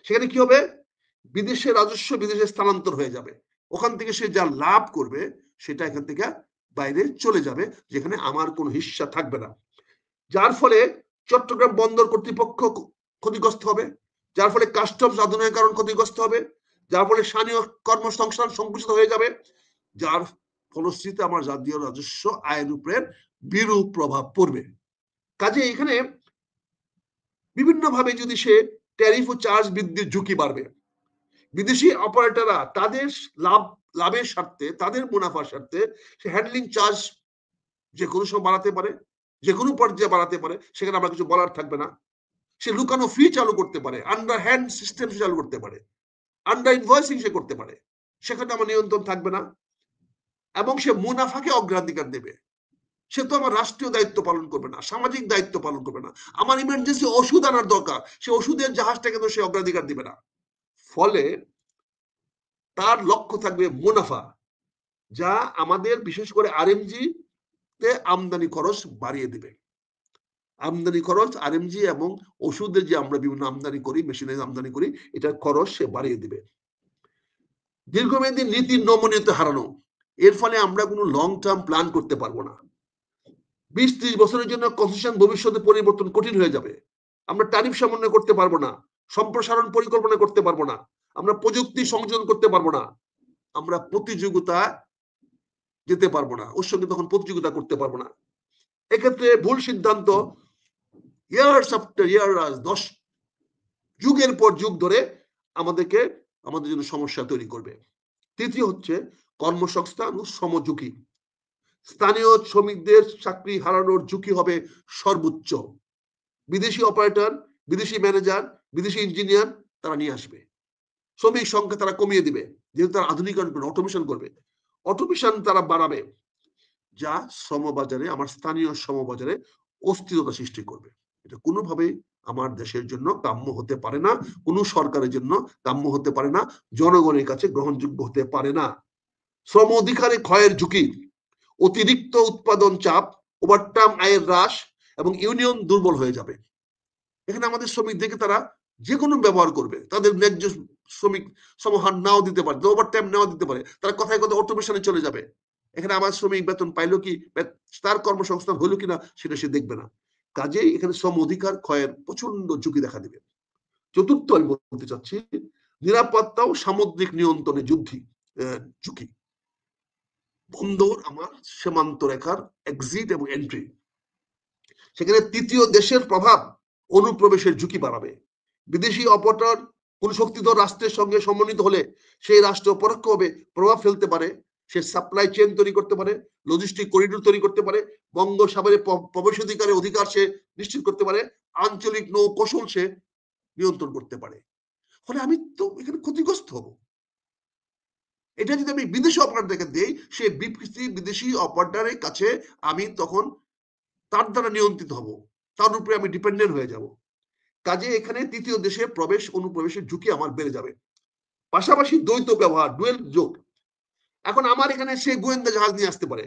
সেখানে কি হবে? বিদেশে রাজস্ব বিদেশে স্থানান্তর হয়ে যাবে, ওখান থেকে সে যা লাভ করবে সেটা এখান থেকে বাইরে চলে যাবে, যেখানে আমার কোনো হিস্সা থাকবে না। যার ফলে চট্টগ্রাম বন্দর কর্তৃপক্ষ ক্ষতিগ্রস্ত হবে, যার ফলে কাস্টমস আধুনিকরণ ক্ষতিগ্রস্ত হবে, যার ফলে স্থানীয় কর্মসংস্থান সংকুচিত হয়ে যাবে, যার ফলশ্রুতিতে আমার জাতীয় রাজস্ব আয়ের উপরে বিরূপ প্রভাব পড়বে। কাজে এখানে বিভিন্নভাবে যদি সে ট্যারিফ ও চার্জ বৃদ্ধির ঝুঁকি বাড়বে, বিদেশি অপারেটররা তাদের লাভের স্বার্থে, তাদের মুনাফার স্বার্থে সে হ্যান্ডলিং চার্জ যে কোনো সময় বাড়াতে পারে, যে কোনো পর্যায়ে বাড়াতে পারে, সেখানে আমার কিছু বলার থাকবে না। সে লুকানো ফি চালু করতে পারে, আন্ডার হ্যান্ড সিস্টেম চালু করতে পারে, আন্ডার ইনভয়েসিং সে করতে পারে, সেখানে আমার নিয়ন্ত্রণ থাকবে না। এবং সে মুনাফাকে অগ্রাধিকার দেবে। সে তো আমার রাষ্ট্রীয় দায়িত্ব পালন করবে না, সামাজিক দায়িত্ব পালন করবে না। আমার ইমার্জেন্সি ওষুধ আনার দরকার, সে ওষুধের জাহাজটাকে তো সে অগ্রাধিকার দিবে না। ফলে তার লক্ষ্য থাকবে মুনাফা, যা আমাদের বিশেষ করে আরএমজি তে আমদানি খরচ বাড়িয়ে দিবে। আমদানি খরচ আরএমজি এবং ওষুধের যে আমরা বিভিন্ন আমদানি করি, মেশিনের আমদানি করি, এটার খরচ সে বাড়িয়ে দিবে। দীর্ঘমেয়াদী নীতির নমনীয়তা হারানো, এর ফলে আমরা কোনো লং টার্ম প্ল্যান করতে পারবো না। 20-30 বছরের জন্য কনস্টিটিউশন ভবিষ্যতে পরিবর্তন কঠিন হয়ে যাবে। আমরা ট্যারিফ সমন্বয় করতে পারবো না, সম্প্রসারণ পরিকল্পনা করতে পারবো না, আমরা প্রযুক্তি সংযোজন করতে পারবো না, আমরা প্রতিযোগিতা যেতে পারবো না, ওর সঙ্গে তখন প্রতিযোগিতা করতে পারবো না। এক্ষেত্রে ভুল সিদ্ধান্ত ইয়ার্স আফটার ইয়ার্স, 10 যুগের পর যুগ ধরে আমাদের জন্য সমস্যা তৈরি করবে। তৃতীয় হচ্ছে কর্মসংস্থান ও শ্রমঝুঁকি। স্থানীয় শ্রমিকদের চাকরি হারানোর ঝুঁকি হবে সর্বোচ্চ। বিদেশি অপারেটর, বিদেশি ম্যানেজার, বিদেশি ইঞ্জিনিয়ার তারা নিয়ে আসবে, শ্রমিক সংখ্যা তারা কমিয়ে দিবে, যেহেতু তারা আধুনিকরণ করবে, অটোমেশন করবে, অটোমেশন তারা বাড়াবে, যা শ্রমবাজারে, আমার স্থানীয় শ্রমবাজারে অস্থিরতা সৃষ্টি করবে। এটা কোনোভাবেই আমার দেশের জন্য কাম্য হতে পারে না, কোনো সরকারের জন্য কাম্য হতে পারে না, জনগণের কাছে গ্রহণযোগ্য হতে পারে না। শ্রম অধিকারে ক্ষয়ের ঝুঁকি, অতিরিক্ত উৎপাদন চাপ, ওভারটাইম আয়ের হ্রাস এবং ইউনিয়ন দুর্বল হয়ে যাবে। এখানে আমাদের শ্রমিকদেরকে তারা যে কোনো ব্যবহার করবে, তাদের ন্যায্য শ্রমিক সমাহার নাও দিতে পারে, ওভারটাইম নাও দিতে পারে, তারা কথায় কথা অটোমেশনে চলে যাবে। এখানে আমার শ্রমিক বেতন পাইলো কি, তার কর্মসংস্থান হলো কিনা সেটা সে দেখবে না। কাজেই এখানে শ্রম অধিকার ক্ষয়ের প্রচন্ড ঝুঁকি দেখা দিবে। চতুর্থ আমি বলতে চাচ্ছি, নিরাপত্তা ও সামুদ্রিক নিয়ন্ত্রণে ঝুঁকি। বন্দর আমার সীমান্ত রেখার এক্সিট এবং এন্ট্রি, সেখানে তৃতীয় দেশের প্রভাব অনুপ্রবেশের ঝুঁকি বাড়াবে। বিদেশি অপারেটর কোন শক্তিধর রাষ্ট্রের সঙ্গে সমন্বিত হলে সেই রাষ্ট্র পরোক্ষভাবে প্রভাব ফেলতে পারে, সে সাপ্লাই চেইন তৈরি করতে পারে, লজিস্টিক করিডোর তৈরি করতে পারে, বঙ্গোপসাগরে প্রবেশাধিকারের অধিকার সে নিশ্চিত করতে পারে, আঞ্চলিক নৌ কৌশল সে নিয়ন্ত্রণ করতে পারে। ফলে আমি তো এখানে ক্ষতিগ্রস্ত হব। এটা যদি আমি বিদেশি অপারেটরকে দেই, সে বিদেশি অপারেটরের কাছে আমি তখন তার দ্বারা নিয়ন্ত্রিত হব, তার উপরে আমি ডিপেন্ডেন্ট হয়ে যাব। কাজে এখানে তৃতীয় দেশে প্রবেশ অনুপ্রবেশের ঝুঁকি আমার বেড়ে যাবে। পাশাপাশি দ্বৈত ব্যবহার, ডুয়েল যোগ। এখন আমার এখানে সে গোয়েন্দা জাহাজ নিয়ে আসতে পারে,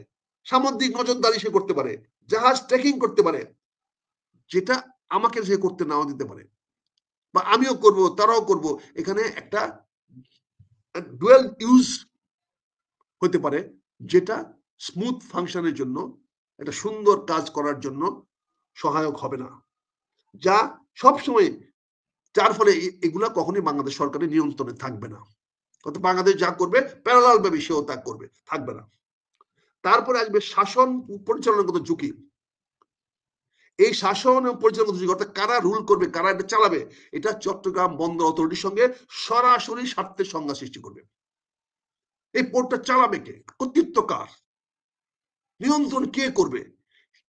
সামুদ্রিক নজরদারি সে করতে পারে, জাহাজ ট্রেকিং করতে পারে, যেটা আমাকে সে করতে নাও দিতে পারে, বা আমিও করব, তারাও করব। এখানে একটা ডুয়েল ইউজ হতে পারে, যেটা স্মুথ ফাংশনের জন্য, একটা সুন্দর কাজ করার জন্য সহায়ক হবে না, যা সবসময়, যার ফলে এগুলা কখনোই বাংলাদেশ সরকারের নিয়ন্ত্রণে থাকবে না। কত বাংলাদেশ যা করবে প্যারালাল ভাবে সেও তা করবে, থাকবে না। তারপরে আসবে শাসন পরিচালনাগত ঝুঁকি। এই শাসন এবং পরিচালনাগত ঝুঁকি, অর্থাৎ কারা রুল করবে, কারা এটা চালাবে, এটা চট্টগ্রাম বন্দর অথরিটির সঙ্গে সরাসরি স্বার্থের সংজ্ঞা সৃষ্টি করবে। এই পোর্টটা চালাবে কে, কর্তৃত্ব কার, নিয়ন্ত্রণ কে করবে,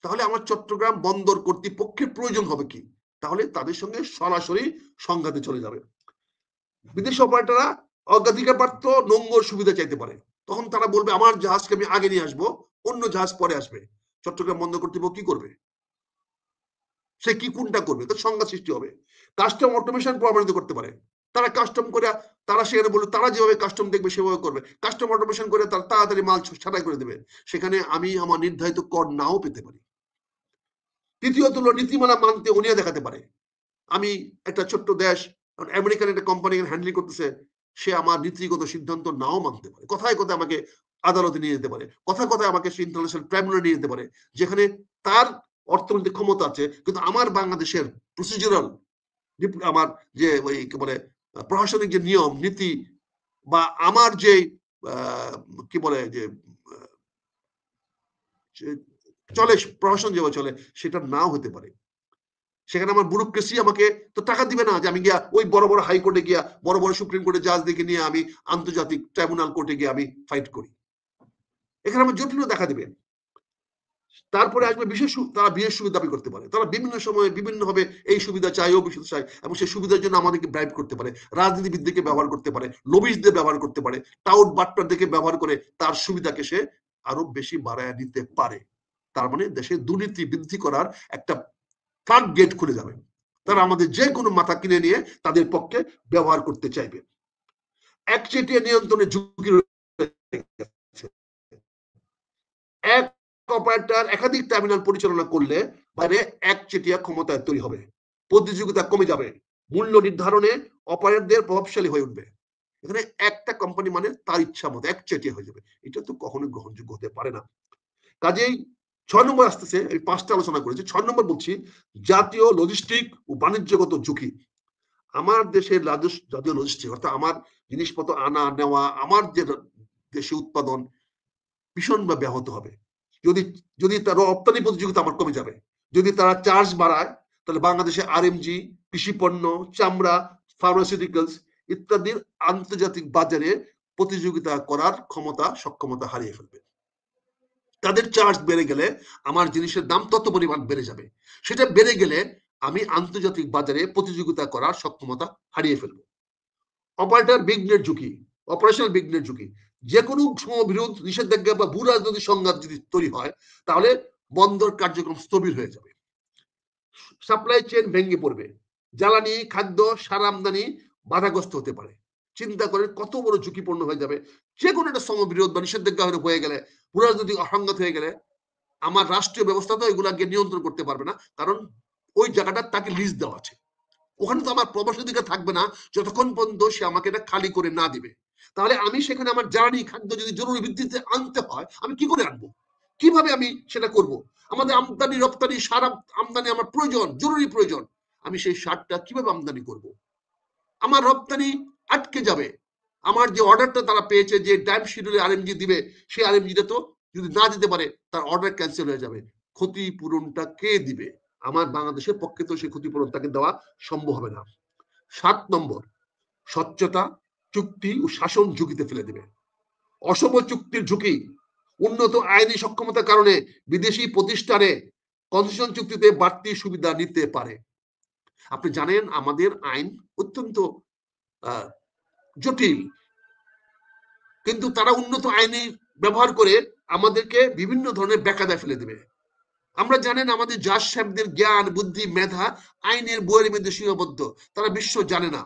তাহলে আমার চট্টগ্রাম বন্দর কর্তৃপক্ষের প্রয়োজন হবে কি, তাহলে তাদের সঙ্গে সরাসরি সংঘাতে চলে যাবে। বিদেশি অপারেটররা অগ্রাধিকার প্রাপ্ত নোঙ্গর সুবিধা চাইতে পারে, তখন তারা বলবে আমার জাহাজকে আমি আগে নিয়ে আসবো, অন্য জাহাজ পরে আসবে। চট্টগ্রাম বন্দর কর্তৃপক্ষ কি করবে, সে কি কোনটা করবে, তার সংঘাত সৃষ্টি হবে। কাস্টম অটোমেশন প্রমাণিত করতে পারে, তারা কাস্টম করে, তারা সেখানে বলবে, তারা যেভাবে কাস্টম দেখবে সেভাবে করবে, কাস্টম অটোমেশন করে তারা তাড়াতাড়ি মাল ছাঁটাই করে দেবে, সেখানে আমি আমার নির্ধারিত কর নাও পেতে পারি। তৃতীয়ত হলো নীতিমালা মানতে অনীহা দেখাতে পারে। আমি একটা ছোট্ট দেশ, আমেরিকান একটা কোম্পানি হ্যান্ডেল করতেছে, সে আমার নীতিগত সিদ্ধান্ত নাও মানতে পারে, কথায় কথায় আমাকে আদালতে নিয়ে যেতে পারে, কথায় কথায় আমাকে সে ইন্টারন্যাশনাল ট্রাইব্যুনালে নিয়ে যেতে পারে, যেখানে তার অর্থনৈতিক ক্ষমতা আছে, কিন্তু আমার বাংলাদেশের প্রসিডিউরাল, আমার যে ওই কি বলে প্রশাসনিক যে নিয়ম নীতি, বা আমার যে কি বলে যে চলে প্রশাসন যেভাবে চলে, সেটা নাও হতে পারে। সেখানে আমার ব্যুরোক্রেসি আমাকে তো টাকা দিবে না যে আমি গিয়া ওই বড় বড় হাইকোর্টে গিয়া, বড় বড় সুপ্রিম কোর্টে জাজ দেখে নিয়ে আমি আন্তর্জাতিক ট্রাইব্যুনাল কোর্টে গিয়ে আমি ফাইট করি, এখানে আমার জটিলতা দেখা দিবে। তারপরে আসবে তারা বিশেষ সুবিধা দাবি করতে পারে, তারা বিভিন্ন সময়ে বিভিন্ন ভাবে এই সুবিধা চাই ও সুবিধা চাই, এবং সেই সুবিধার জন্য আমাদেরকে ব্রাইব করতে পারে, রাজনীতিবিদদেরকে ব্যবহার করতে পারে, লবিস্টদের ব্যবহার করতে পারে, টাউট বাটপারদেরকে ব্যবহার করে তার সুবিধাকে সে আরো বেশি বাড়ায় নিতে পারে। তার মানে দেশে দুর্নীতি বৃদ্ধি করার একটা ফ্লাড গেট খুলে যাবে। তারা আমাদের যে কোনো মাথা কিনে নিয়ে তাদের পক্ষে ব্যবহার করতে চাইবে। একচেটিয়া নিয়ন্ত্রণের ঝুঁকি রয়েছে। এক অপারেটর একাধিক টার্মিনাল পরিচালনা করলে বাইরে একচেটিয়া ক্ষমতায় তৈরি হবে, প্রতিযোগিতা কমে যাবে, মূল্য নির্ধারণে অপারেটরদের প্রভাবশালী হয়ে উঠবে। এখানে একটা কোম্পানি মানে তার ইচ্ছা মতো একচেটিয়া হয়ে যাবে, এটা তো কখনোই গ্রহণযোগ্য হতে পারে না। কাজেই 6 নম্বর আসতেছে, আমি 5টা আলোচনা করেছি। 6 নম্বর বলছি জাতীয় লজিস্টিক ও বাণিজ্যগত ঝুঁকি। আমার দেশের জাতীয় লজিস্টিক অর্থাৎ আমার জিনিসপত্র আনা নেওয়া, আমার যে দেশে উৎপাদন ভীষণভাবে ব্যাহত হবে। যদি তার রপ্তানি প্রতিযোগিতা আমার কমে যাবে, যদি তারা চার্জ বাড়ায়, তাহলে বাংলাদেশে আরএমজি, কৃষি পণ্য, চামড়া, ফার্মাসিউটিক্যালস ইত্যাদির আন্তর্জাতিক বাজারে প্রতিযোগিতা করার সক্ষমতা হারিয়ে ফেলবে। তাদের চার্জ বেড়ে গেলে আমার জিনিসের দাম তত পরিমাণ বেড়ে যাবে, সেটা বেড়ে গেলে আমি আন্তর্জাতিক বাজারে প্রতিযোগিতা করার সক্ষমতা হারিয়ে ফেলবো। অপারেটর বিঘ্নের ঝুঁকি, অপারেশনাল বিঘ্নের ঝুঁকি। যে কোনো বিরোধ, নিষেধাজ্ঞা বা ভূ রাজনৈতিক সংঘাত যদি তৈরি হয়, তাহলে বন্দর কার্যক্রম স্থবির হয়ে যাবে, সাপ্লাই চেইন ভেঙে পড়বে, জ্বালানি, খাদ্য, সার আমদানি বাধাগ্রস্ত হতে পারে। চিন্তা করেন কত বড় ঝুঁকিপূর্ণ হয়ে যাবে। যে কোনো একটা সমবিরোধ বা নিষেধাজ্ঞা হয়ে গেলে, ভূ রাজনৈতিক অসংঘাত হয়ে গেলে, আমার রাষ্ট্রীয় ব্যবস্থা তো এগুলাকে নিয়ন্ত্রণ করতে পারবে না, কারণ ওই জায়গাটা তাকে লিজ দেওয়া আছে। ওখানে তো আমার প্রবেশাধিকার থাকবে না যতক্ষণ পর্যন্ত সে আমাকে এটা খালি করে না দিবে। তাহলে আমি সেখানে আমার জ্বালানি, খাদ্য যদি জরুরি ভিত্তিতে আনতে হয়, আমি কি করে আনবো, কিভাবে আমি সেটা করব? আমাদের আমদানি রপ্তানি সার আমদানি আমার প্রয়োজন, জরুরি প্রয়োজন। আমি সেই সারটা কিভাবে আমদানি করব? আমার রপ্তানি আটকে যাবে। আমার যে অর্ডারটা তারা পেয়েছে, যে টাইম শিডিউলে আরএমজি দিবে, সেই আরএমজিটা তো যদি না দিতে পারে, তার অর্ডার ক্যান্সেল হয়ে যাবে। ক্ষতিপূরণটা কে দিবে? আমার বাংলাদেশের পক্ষে তো সেই ক্ষতিপূরণ তাকে দেওয়া সম্ভব হবে না। 7 নম্বর, স্বচ্ছতা, চুক্তি ও শাসন ঝুঁকিতে ফেলে দেবে। অসম চুক্তির ঝুঁকি। উন্নত আইনি সক্ষমতার কারণে বিদেশি প্রতিষ্ঠানে কনসেশন চুক্তিতে বাড়তি সুবিধা নিতে পারে। আপনি জানেন আমাদের আইন অত্যন্ত জটিল, কিন্তু তারা উন্নত আইনি ব্যবহার করে আমাদেরকে বিভিন্ন ধরনের বেকায়দায় ফেলে দেবে। আমরা জানেন আমাদের জাজ সাহেবদের জ্ঞান, বুদ্ধি, মেধা আইনের বইয়ের মধ্যে সীমাবদ্ধ, তারা বিশ্ব জানে না।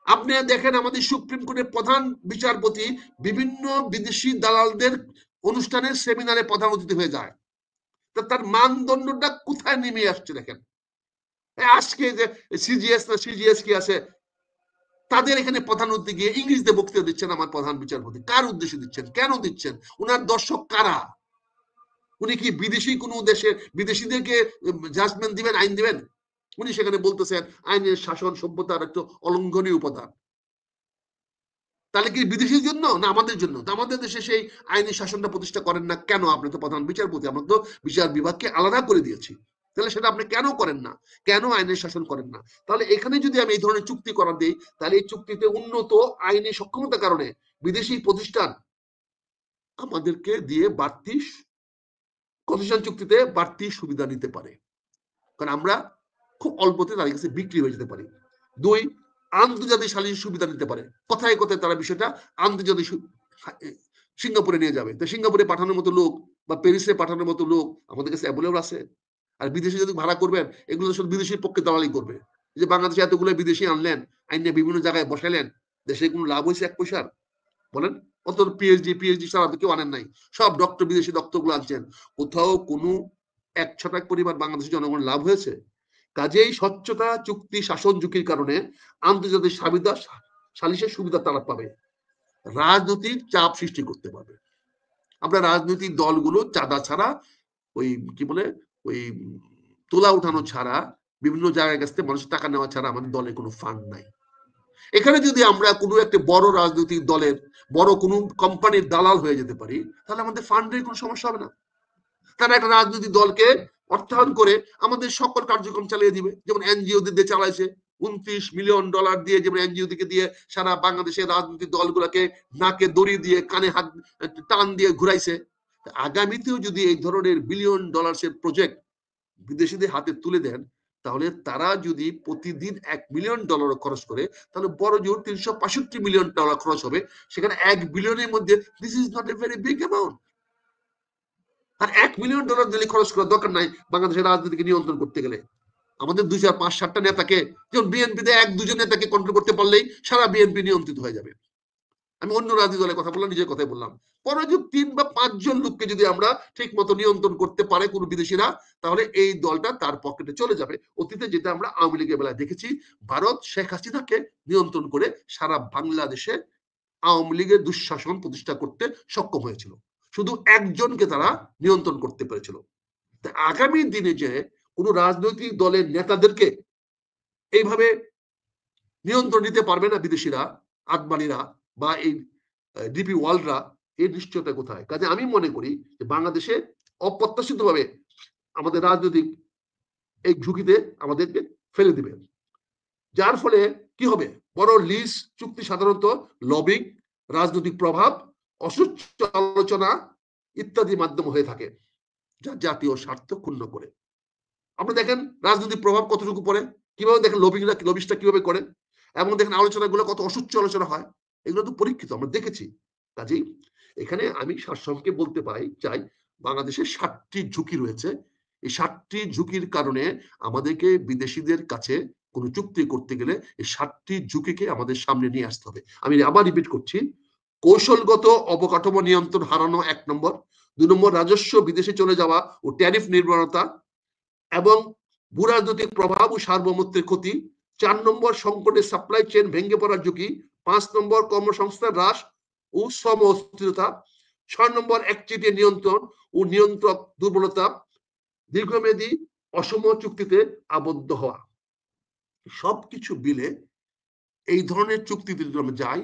আপনি দেখেন আমাদের সুপ্রিম কোর্টের প্রধান বিচারপতি বিভিন্ন বিদেশি দালালদের অনুষ্ঠানের সেমিনারে প্রধান অতিথি হয়ে যায়। তার মানদণ্ডটা কোথায় নেমে আসছে দেখেন। আজকে যে সিজিএস কি আছে, তাদের এখানে প্রধান অতিথি গিয়ে ইংরেজিতে বক্তৃতা দিচ্ছেন আমার প্রধান বিচারপতি। কার উদ্দেশ্যে দিচ্ছেন, কেন দিচ্ছেন? ওনার দর্শক কারা? উনি কি বিদেশি কোনো দেশে বিদেশিদেরকে জাজমেন্ট দিবেন, আইন দিবেন? উনি সেখানে বলতেছেন আইনের শাসন সভ্যতার একটা অলঙ্ঘনীয় উপাদান। তাহলে কি বিদেশির জন্য না আমাদের জন্য? আমাদের দেশে সেই আইনি শাসনটা প্রতিষ্ঠা করেন না কেন? আপনি তো প্রধান বিচারপতি, আমরা তো বিচার বিভাগকে আলাদা করে দিয়েছি, তাহলে সেটা আপনি কেন করেন না? কেন আইনের শাসন করেন না? তাহলে এখানে যদি আমি এই ধরনের চুক্তি করা দিই, তাহলে এই চুক্তিতে উন্নত আইনি সক্ষমতার কারণে বিদেশি প্রতিষ্ঠান আমাদেরকে দিয়ে বাড়তি কনসেশন চুক্তিতে বাড়তি সুবিধা নিতে পারে, কারণ আমরা খুব অল্পতে তাদের কাছে বিক্রি হয়ে যেতে পারি। 2, আন্তর্জাতিক সালিসি সুবিধা নিতে পারে। কথায় কথায় তারা বিষয়টা আন্তর্জাতিক সিঙ্গাপুরে নিয়ে যাবে। তো সিঙ্গাপুরে পাঠানোর মতো লোক বা প্যারিসে পাঠানোর মতো লোক আমাদের কাছে অ্যাভেলেবল আছে। আর বিদেশে যদি ভাড়া করবেন, এগুলো আসলে বিদেশির পক্ষে দালালি করবে। যে বাংলাদেশে এতগুলো বিদেশি আনলেন, আইনে বিভিন্ন জায়গায় বসাইলেন, দেশে কোনো লাভ হয়েছে 1 পয়সার? বলেন। অত পিএইচডি ছাড়া তো কেউ আনেন নাই, সব ডক্টর বিদেশি ডক্টরগুলো আনছেন। কোথাও কোনো 1 ছটাক পরিবার বাংলাদেশের জনগণের লাভ হয়েছে? কাজেই স্বচ্ছতা, চুক্তি, শাসন ঝুঁকির কারণে আন্তর্জাতিক সালিসের সুবিধা তারা পাবে, রাজনৈতিক চাপ সৃষ্টি করতে পারবে। আমরা রাজনৈতিক দলগুলো চাঁদা ছাড়া, ওই কি বলে, ওই তোলা উঠানো ছাড়া, বিভিন্ন জায়গায় কাছ থেকে মানুষের টাকা নেওয়া ছাড়া আমাদের দলের কোনো ফান্ড নাই। এখানে যদি আমরা কোনো একটা বড় রাজনৈতিক দলের, বড় কোনো কোম্পানির দালাল হয়ে যেতে পারি, তাহলে আমাদের ফান্ডের কোনো সমস্যা হবে না। তারা একটা রাজনৈতিক দলকে অর্থায়ন করে আমাদের সকল কার্যক্রম চালিয়ে দিবে, যেমন এনজিও দিয়ে চালাইছে। $29 মিলিয়ন দিয়ে, যেমন এনজিও দিকে দিয়ে সারা বাংলাদেশের রাজনৈতিক দলগুলোকে নাকে দড়ি দিয়ে, কানে হাত টান দিয়ে ঘুরাইছে। আগামীতেও যদি এই ধরনের বিলিয়ন ডলার্সের প্রজেক্ট বিদেশিদের হাতে তুলে দেন, তাহলে তারা যদি প্রতিদিন $1 মিলিয়ন খরচ করে, তাহলে বড় জোর $365 মিলিয়ন খরচ হবে। সেখানে $1 বিলিয়নের মধ্যে this is not a very big amount. আর $1 মিলিয়ন দিলে খরচ করার দরকার নাই বাংলাদেশের রাজনীতিকে নিয়ন্ত্রণ করতে গেলে। আমাদের 2, 4, 5, 7টা নেতাকে, যেমন বিএনপিতে 1-2 জন নেতাকে কন্ট্রোল করতে পারলেই সারা বিএনপি নিয়ন্ত্রিত হয়ে যাবে। আমি অন্য রাজনৈতিক দলের কথা বললাম, নিজের কথাই বললাম। পরে যদি 3 বা 5 জন লোককে যদি আমরা ঠিক মতো নিয়ন্ত্রণ করতে পারে কোনো বিদেশিরা, তাহলে এই দলটা তার পকেটে চলে যাবে। অতীতে যেটা আমরা আওয়ামী লীগের বেলায় দেখেছি, ভারত শেখ হাসিনাকে নিয়ন্ত্রণ করে সারা বাংলাদেশে আওয়ামী লীগের দুঃশাসন প্রতিষ্ঠা করতে সক্ষম হয়েছিল। শুধু একজনকে তারা নিয়ন্ত্রণ করতে পেরেছিল। আগামী দিনে যে কোন রাজনৈতিক দলের নেতাদেরকে এইভাবে নিয়ন্ত্রণ নিতে পারবে না বিদেশিরা, আদমানিরা বা এই ডিপি ওয়ার্ল্ডরা, এর নিশ্চয়তা কোথায়? কাজে আমি মনে করি যে বাংলাদেশে অপ্রত্যাশিত ভাবে আমাদের রাজনৈতিক এই ঝুঁকিতে আমাদেরকে ফেলে দিবে। যার ফলে কি হবে? বড় লিজ চুক্তি সাধারণত লবিং, রাজনৈতিক প্রভাব, অসুস্থ আলোচনা ইত্যাদি মাধ্যম হয়ে থাকে, যা জাতীয় স্বার্থ ক্ষুণ্ণ করে। আপনি দেখেন রাজনৈতিক প্রভাব কতটুকু পড়ে, কিভাবে দেখেন লবিস্টটা কিভাবে করে, এবং দেখেন আলোচনাগুলো কত অসুচ্চ আলোচনা হয়। এগুলো তো পরীক্ষিত, আমরা দেখেছি। কাজেই এখানে আমি সারসংক্ষেপে বলতে চাই বাংলাদেশে 7টি ঝুঁকি রয়েছে। এই 7টি ঝুঁকির কারণে আমাদেরকে বিদেশিদের কাছে কোনো চুক্তি করতে গেলে এই 7টি ঝুঁকিকে আমাদের সামনে নিয়ে আসতে হবে। আমি আবার রিপিট করছি, কৌশলগত অবকাঠামো নিয়ন্ত্রণ হারানো 1 নম্বর, 2 নম্বর রাজস্ব বিদেশে চলে যাওয়া ও ট্যারিফ নির্ভরতা এবং ভূরাজনৈতিক প্রভাব ও সার্বভৌমত্বের ক্ষতি, 4 নম্বর সংকটে সাপ্লাই চেইন ভেঙে পড়ার ঝুঁকি, 5 নম্বর কর্মসংস্থান হ্রাস ও শ্রম অস্থিরতা, 6 নম্বর একচেটিয়া নিয়ন্ত্রণ ও নিয়ন্ত্রক দুর্বলতা, দীর্ঘমেয়াদী অসম চুক্তিতে আবদ্ধ হওয়া। সবকিছু মিলে এই ধরনের চুক্তিতে যদি আমরা যাই,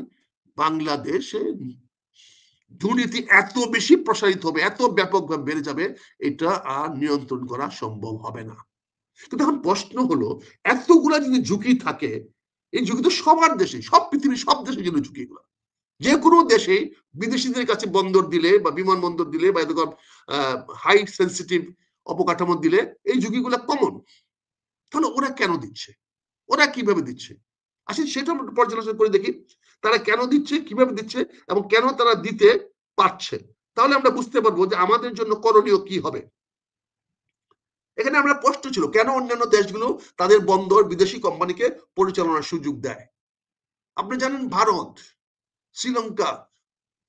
বাংলাদেশে দুর্নীতি এত বেশি প্রসারিত হবে, এত ব্যাপকভাবে বেড়ে যাবে, এটা আর নিয়ন্ত্রণ করা সম্ভব হবে না। কিন্তু এখন প্রশ্ন হলো, এতগুলা যদি ঝুঁকি থাকে, এই ঝুঁকি তো সবার দেশে, সব পৃথিবীর সব দেশের জন্য ঝুঁকিগুলো। যে কোনো দেশে বিদেশিদের কাছে বন্দর দিলে বা বিমানবন্দর দিলে বা এরকম হাই সেন্সিটিভ অবকাঠামো দিলে এই ঝুঁকিগুলো কমন। তাহলে ওরা কেন দিচ্ছে, ওরা কিভাবে দিচ্ছে? আসলে সেটা আমরা পর্যালোচনা করে দেখি তারা কেন দিচ্ছে, কিভাবে দিচ্ছে এবং কেন তারা দিতে পারছে। তাহলে আমরা বুঝতে পারবো যে আমাদের জন্য করণীয় কি হবে। এখানে আমরা প্রশ্ন ছিল, কেন অন্যান্য দেশগুলো তাদের বন্দর বিদেশি কোম্পানিকে পরিচালনার সুযোগ দেয়? আপনি জানেন ভারত, শ্রীলঙ্কা,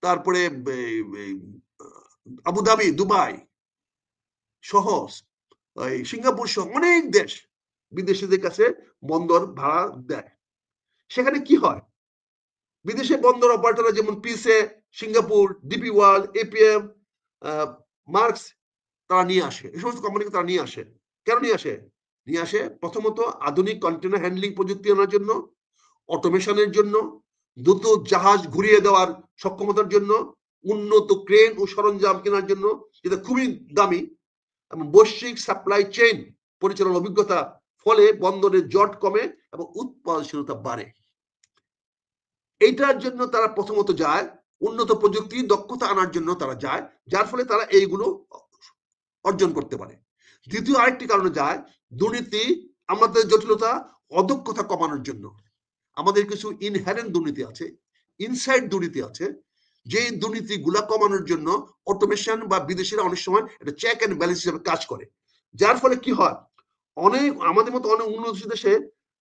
তারপরে আবুধাবি, দুবাই সহ সিঙ্গাপুর সহ অনেক দেশ বিদেশিদের কাছে বন্দর ভাড়া দেয়। সেখানে কি হয়? বিদেশে বন্দর অপারেটররা যেমন পিসে, Singapore, DP world, APM, marks তারা নিয়ে আসে, এই সমস্ত কোম্পানিকে তারা নিয়ে আসে। কেন নিয়ে আসে? নিয়ে আসে প্রথমত আধুনিক কন্টেনার হ্যান্ডলিং প্রযুক্তি আনার জন্য, অটোমেশনের জন্য, দ্রুত জাহাজ ঘুরিয়ে দেওয়ার সক্ষমতার জন্য, উন্নত ক্রেন ও সরঞ্জাম কেনার জন্য, যেটা খুবই দামি, এবং বৈশ্বিক সাপ্লাই চেইন পরিচালনার অভিজ্ঞতা, ফলে বন্দরের জট কমে এবং উৎপাদনশীলতা বাড়ে। এইটার জন্য তারা প্রথমত যায়, উন্নত প্রযুক্তি দক্ষতা আনার জন্য তারা যায়, যার ফলে তারা এইগুলো অর্জন করতে পারে। দ্বিতীয় আরেকটি কারণে যায় দুর্নীতি, আমাদের জটিলতা, অদক্ষতা কমানোর জন্য। আমাদের কিছু ইনহেরেন্ট দুর্নীতি আছে, ইনসাইড দুর্নীতি আছে, যে দুর্নীতিগুলা কমানোর জন্য অটোমেশন বা বিদেশিরা অনেক সময় এটা চেক এন্ড ব্যালেন্স হিসেবে কাজ করে। যার ফলে কি হয়, অনেক আমাদের মতো অনেক উন্নত দেশে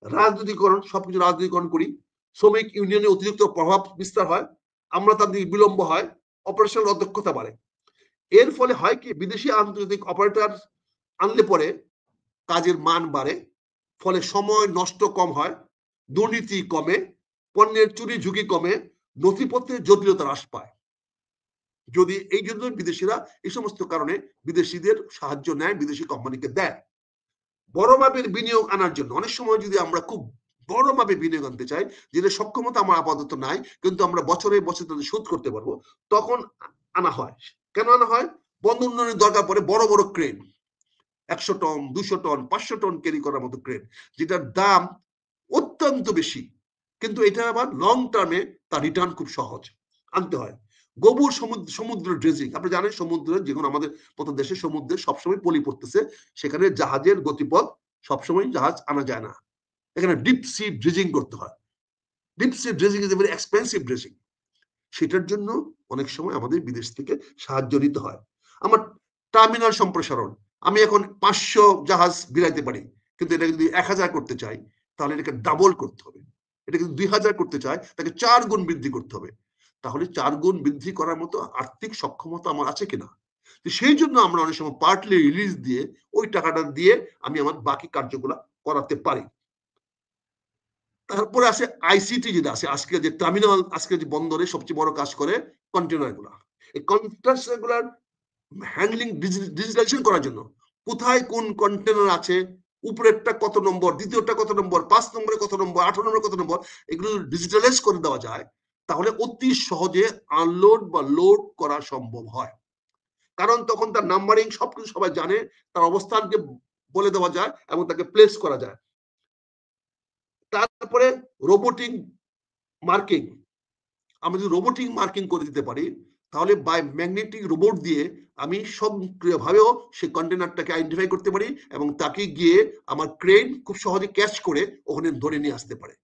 রাজনীতিকরণ, সবকিছু রাজনীতিকরণ করি, শ্রমিক ইউনিয়নের অতিরিক্ত প্রভাব বিস্তার হয়, আমরা তাদের বিলম্ব হয়, অপারেশনাল অদক্ষতা বাড়ে। এর ফলে হয় কি, বিদেশি আন্তর্জাতিক অপারেটর আনলে পরে কাজের মান বাড়ে, ফলে সময় নষ্ট কম হয়, দুর্নীতি কমে, পণ্যের চুরি ঝুঁকি কমে, নথিপত্রের জটিলতা হ্রাস পায়। যদি এই জন্য বিদেশিরা এই সমস্ত কারণে বিদেশিদের সাহায্য নেয়, বিদেশি কোম্পানিকে দেয়। বড় মাপের বিনিয়োগ আনার জন্য অনেক সময় যদি আমরা খুব বড় মাপে বিনিয়োগ আনতে চাই, যেটা সক্ষমতা আমার আপাতত নাই, কিন্তু আমরা বছরে বছরে তাদের শোধ করতে পারবো, তখন আনা হয়। কেন আনা হয়? বন্দর উন্নয়নের দরকার পড়ে বড় বড় crane, 100 ton, 200 ton, 500 ton carry করার মতো ক্রেন, যেটার দাম অত্যন্ত বেশি, কিন্তু এটা আবার লং টার্মে তার রিটার্ন খুব সহজ, আনতে হয়। গভীর সমুদ্র ড্রেজিং, আপনি জানেন সমুদ্রে যেমন আমাদের মতো দেশে সমুদ্রে সবসময় পলি পড়তেছে, সেখানে জাহাজের গতিপথ সবসময় জাহাজ আনা যায় না, এখানে ডিপ সি ড্রেজিং করতে হয়। Deep sea dredging is a very expensive dredging. সেটার জন্য অনেক সময় আমাদের বিদেশ থেকে সাহায্য নিতে হয়। আমার টার্মিনাল সম্প্রসারণ, আমি এখন 500 জাহাজ বিরাইতে পারি, কিন্তু এটা যদি 1000 করতে চাই তাহলে এটাকে ডাবল করতে হবে। এটা যদি 2000 করতে চাই তাকে 4 গুণ বৃদ্ধি করতে হবে। তাহলে 4 গুণ বৃদ্ধি করার মতো আর্থিক সক্ষমতা আমার আছে কিনা। সেই জন্য আমরা অনেক সময় পার্টলি রিলিজ দিয়ে ওই টাকাটা দিয়ে আমি আমার বাকি কার্যগুলো করাতে পারি। তারপরে আছে আইসিটি, যেটা আছে আজকে যে টার্মিনাল, আজকে যে বন্দরে সবচেয়ে বড় কাজ করে কন্টেনার গুলা, এই কন্টেনার গুলার হ্যান্ডলিং ডিজিটালাইজেশন করার জন্য কোথায় কোন কন্টেনার আছে, উপরেরটা কত নম্বর, দ্বিতীয়টা কত নম্বর, 5 নম্বরে কত নম্বর, 18 নম্বরে কত নম্বর, এগুলো ডিজিটালাইজ করে দেওয়া যায় তাহলে অতি সহজে আনলোড বা লোড করা সম্ভব হয়। কারণ তখন তার নাম্বারিং সবকিছু সবাই জানে, তার অবস্থানকে বলে দেওয়া যায় এবং তাকে প্লেস করা যায়। তারপরে রোবোটিক মার্কিং, আমরা যদি রোবোটিক মার্কিং করে দিতে পারি তাহলে বাই ম্যাগনেটিক রোবট দিয়ে আমি সক্রিয়ভাবেও সেই কন্টেনারটাকে আইডেন্টিফাই করতে পারি এবং তাকে গিয়ে আমার ক্রেন খুব সহজে ক্যাচ করে ওখানে ধরে নিয়ে আসতে পারে।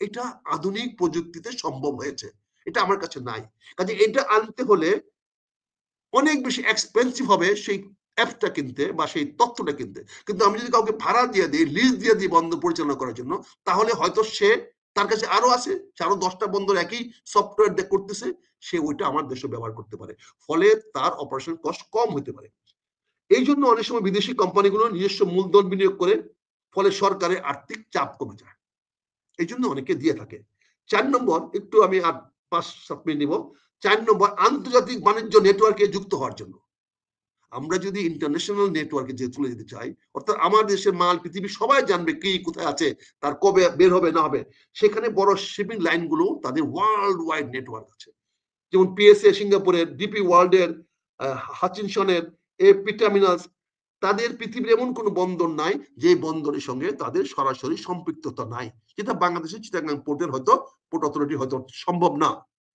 এটা আধুনিক প্রযুক্তিতে সম্ভব হয়েছে, এটা আমার কাছে নাই। কাজে এটা আনতে হলে অনেক বেশি এক্সপেন্সিভ হবে সেই অ্যাপটা কিনতে বা সেই তথ্যটা কিনতে। কিন্তু আমি যদি কাউকে ভাড়া দিয়ে দিই, লিজ দিয়ে দিই বন্দর পরিচালনা করার জন্য, তাহলে হয়তো সে, তার কাছে আরো আছে, সে আরো 10টা বন্দর একই সফটওয়্যার করতেছে, সে ওইটা আমার দেশে ব্যবহার করতে পারে, ফলে তার অপারেশন কস্ট কম হতে পারে। এই জন্য অনেক সময় বিদেশি কোম্পানিগুলো নিজস্ব মূলধন বিনিয়োগ করে, ফলে সরকারের আর্থিক চাপ কমে যায়, এই জন্য অনেকে দিয়ে থাকে। 4 নম্বর, একটু আমি আর 5-7 মিনিট নিব। 4 নম্বর, আন্তর্জাতিক বাণিজ্য নেটওয়ার্কে যুক্ত হওয়ার জন্য। আমরা যদি ইন্টারন্যাশনাল নেটওয়ার্কে যে চলে যেতে চাই, অর্থাৎ আমার দেশের মাল পৃথিবী সবাই জানবে কি কোথায় আছে, তার কবে বের হবে না হবে, সেখানে বড় শিপিং লাইনগুলো তাদের ওয়ার্ল্ড ওয়াইড নেটওয়ার্ক আছে। যেমন পিএসএ সিঙ্গাপুরের, ডিপি ওয়ার্ল্ডের, হাচিনসনের, এপি টার্মিনালস, তাদের পৃথিবীর এমন কোন বন্দর নাই যে বন্দরের সঙ্গে তাদের সরাসরি সম্পৃক্ততা নাই, যেটা বাংলাদেশের চিটাগাং পোর্টের হয়তো পোর্ট অথরিটি হয়তো সম্ভব না।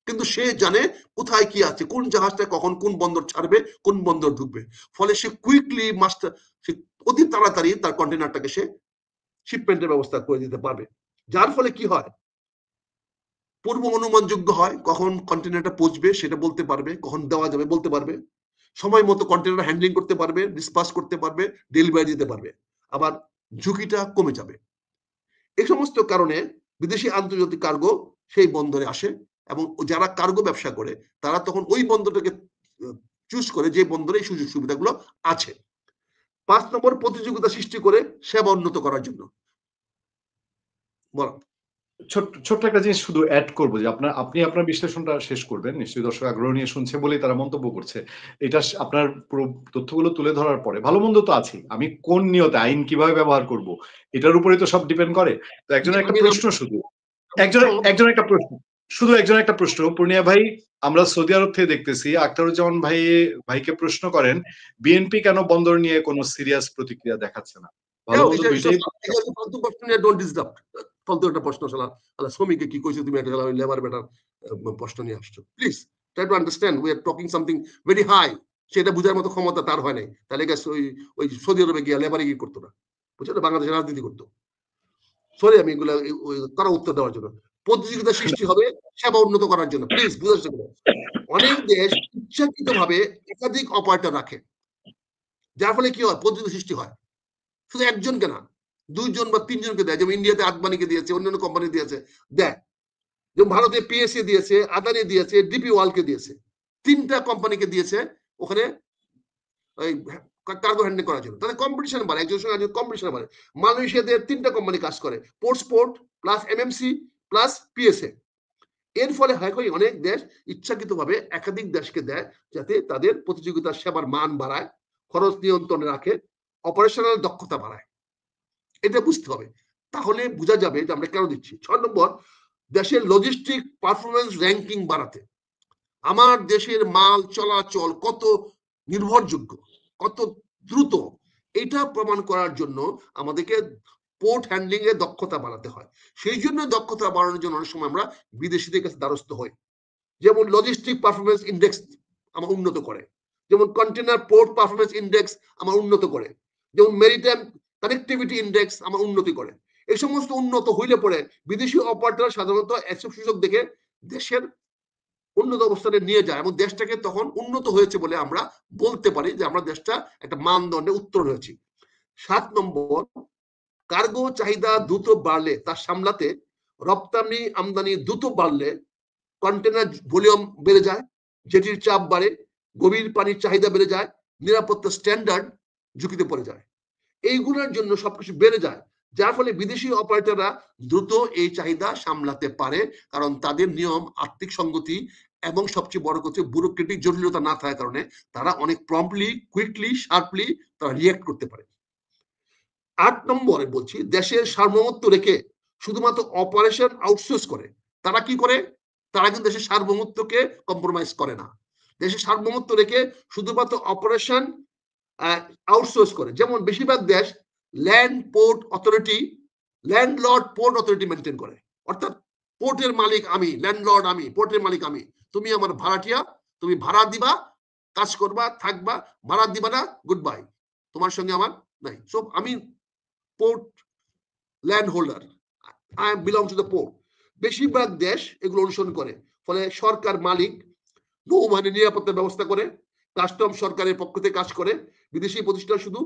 কিন্তু সে জানে কোথায় কি আছে, কোন জাহাজটা কখন কোন বন্দর ছাড়বে, কোন বন্দর ঢুকবে, ফলে সে কুইকলি মাস্টার, সে অতি তাড়াতাড়ি তার কন্টেনারটাকে সে শিপমেন্টের ব্যবস্থা করে দিতে পারবে। যার ফলে কি হয়, পূর্ব অনুমানযোগ্য হয়, কখন কন্টেনারটা পৌঁছবে সেটা বলতে পারবে, কখন দেওয়া যাবে বলতে পারবে, সময় মতো কন্টেনার হ্যান্ডলিং করতে পারবে, ডিসপাস করতে পারবে, ডেলিভারি দিতে পারবে, আবার ঝুঁকিটা কমে যাবে। এই সমস্ত কারণে বিদেশি আন্তর্জাতিক কার্গো সেই বন্দরে আসে এবং যারা কার্গো ব্যবসা করে তারা তখন ওই বন্দরটাকে চুজ করে যে বন্দরে এই সুযোগ সুবিধাগুলো আছে। 5 নম্বর, প্রতিযোগিতা সৃষ্টি করে সেবা উন্নত করার জন্য। বলো। ছোট্ট একটা জিনিস শুধু অ্যাড করবো যে আপনি আপনার বিশ্লেষণটা শেষ করবেন, নিশ্চয়ই দর্শক আগ্রহ নিয়ে শুনছে বলেই তারা মন্তব্য করছে। এটা আপনার পুরো তথ্যগুলো তুলে ধরার পরে ভালো মন্দ তো আছে, আমি কোন নিয়তে আইন কিভাবে ব্যবহার করব এটার উপরেই তো সব ডিপেন্ড করে। তো একজনের একটা প্রশ্ন, শুধু একজনের একটা প্রশ্ন, পূর্ণিয়া ভাই, আমরা সৌদি আরব থেকে দেখতেছি আখতারুজ্জামান ভাইকে প্রশ্ন করেন বিএনপি কেন বন্দর নিয়ে কোনো সিরিয়াস প্রতিক্রিয়া দেখাচ্ছে না। ভালো মন্দ দুইটাই ফালতু প্রশ্ন নিয়ে ডোন্ট ডিস্টার্ব। ফালতু একটা প্রশ্ন শালা শ্রমিককে কি কইছো তুমি, একটা লেবার বেটার প্রশ্ন নিয়ে আসছো। Please try to understand, we are talking something very high. সেটা বুঝার মতো ক্ষমতা তার হয় নাই, তাহলে ওই সৌদি আরবে গিয়ে লেবারে কি করতো না, বুঝছো, বাংলাদেশে রাজনীতি করতো। সরি আমি এগুলা কারো উত্তর দেওয়ার জন্য। প্রতিযোগিতা সৃষ্টি হবে সেবা উন্নত করার জন্য, প্লিজ বুঝার চেষ্টা করো। অনেক দেশ ইচ্ছাকৃত ভাবে একাধিক অপারেটর রাখে, যার ফলে কি হয়, প্রতিযোগিতা সৃষ্টি হয়। শুধু একজনকে না, 2 জন বা 3 জনকে দেয়, যেমন ইন্ডিয়াতে আদবানিকে দিয়েছে, অন্যান্য কোম্পানি দিয়েছে, দেয়। যেমন ভারতে পিএসএ দিয়েছে, আদানি দিয়েছে, ডিপি ওয়ার্ল্ডকে দিয়েছে, 3টা কোম্পানিকে দিয়েছে ওখানে ওই কার্গো হ্যান্ডলিং করার জন্য। তাদের কম্পিটিশন বাড়ে, একজনের সঙ্গে একজন কম্পিটিশন বাড়ে। মালয়েশিয়াতে 3টা কোম্পানি কাজ করে, পোর্ট প্লাস এমএমসি প্লাস পিএসএ। এর ফলে হয় অনেক দেশ ইচ্ছাকৃতভাবে একাধিক দেশকে দেয় যাতে তাদের প্রতিযোগিতার সেবার মান বাড়ায়, খরচ নিয়ন্ত্রণে রাখে, অপারেশনাল দক্ষতা বাড়ায়। এটা বুঝতে হবে, তাহলে বোঝা যাবে যে আমরা কেন দিচ্ছি। 6 নম্বর, দেশের লজিস্টিক পারফরমেন্স র্যাঙ্কিং বাড়াতে। আমার দেশের মাল চলাচল কত নির্ভরযোগ্য, কত দ্রুত, এটা প্রমাণ করার জন্য আমাদেরকে পোর্ট হ্যান্ডলিং এর দক্ষতা বাড়াতে হয়। সেই জন্য দক্ষতা বাড়ানোর জন্য অনেক সময় আমরা বিদেশিদের কাছে দ্বারস্থ হই। যেমন লজিস্টিক পারফরমেন্স ইন্ডেক্স আমার উন্নত করে, যেমন কন্টেনার পোর্ট পারফরমেন্স ইন্ডেক্স আমার উন্নত করে, যেমন মেরিটাইম কানেক্টিভিটি ইন্ডেক্স আমার উন্নতি করে। এই সমস্ত উন্নত হইলে পরে বিদেশি অপারেটর সাধারণত এসব সুযোগ দেখে দেশের উন্নত অবস্থানে নিয়ে যায় এবং দেশটাকে তখন উন্নত হয়েছে বলে আমরা বলতে পারি যে আমরা দেশটা একটা মানদণ্ডে উত্তরণ হয়েছি। 7 নম্বর, কার্গো চাহিদা দ্রুত বাড়লে তা সামলাতে রপ্তানি আমদানি দ্রুত বাড়লে কন্টেনার ভলিউম বেড়ে যায়, জেটির চাপ বাড়ে, গভীর পানির চাহিদা বেড়ে যায়, নিরাপত্তা স্ট্যান্ডার্ড ঝুঁকিতে পড়ে যায়। এইগুলোর জন্য সবকিছু বেড়ে যায়, যার ফলে বিদেশি অপারেটররা দ্রুত এই চাহিদা সামলাতে পারে, কারণ তাদের নিয়ম, আর্থিক সংগতি এবং সবচেয়ে বড় কথা ব্যুরোক্রেটিক জটিলতা না থাকার কারণে তারা অনেক প্রম্পটলি, কুইকলি, শার্পলি তারা রিঅ্যাক্ট করতে পারে। 8 নম্বরে বলছি, দেশের সার্বভৌমত্ব রেখে শুধুমাত্র অপারেশন আউটসোর্স করে। তারা কি করে? তারা কিন্তু দেশের সার্বভৌমত্বকে কম্প্রোমাইজ করে না। দেশের সার্বভৌমত্ব রেখে শুধুমাত্র অপারেশন আউটসোর্স করে। যেমন বেশিরভাগ দেশ land port authority, landlord port authority maintain করে, অর্থাৎ পোর্টের মালিক আমি, ল্যান্ডলর্ড আমি, পোর্টের মালিক আমি, তুমি আমার ভাড়াটিয়া, তুমি ভাড়া দিবা, কাজ করবা, থাকবা, ভাড়া দিবা না, গুড বাই, তোমার সঙ্গে আমার নাই। সো আমি port land holder, I belong to the port. বেশিরভাগ দেশ এগুলো অনুসরণ করে, ফলে সরকার মালিক, নৌবাহিনী নিরাপত্তার ব্যবস্থা করে, কাস্টম সরকারের পক্ষ থেকে কাজ করে, বিদেশি প্রতিষ্ঠান শুধু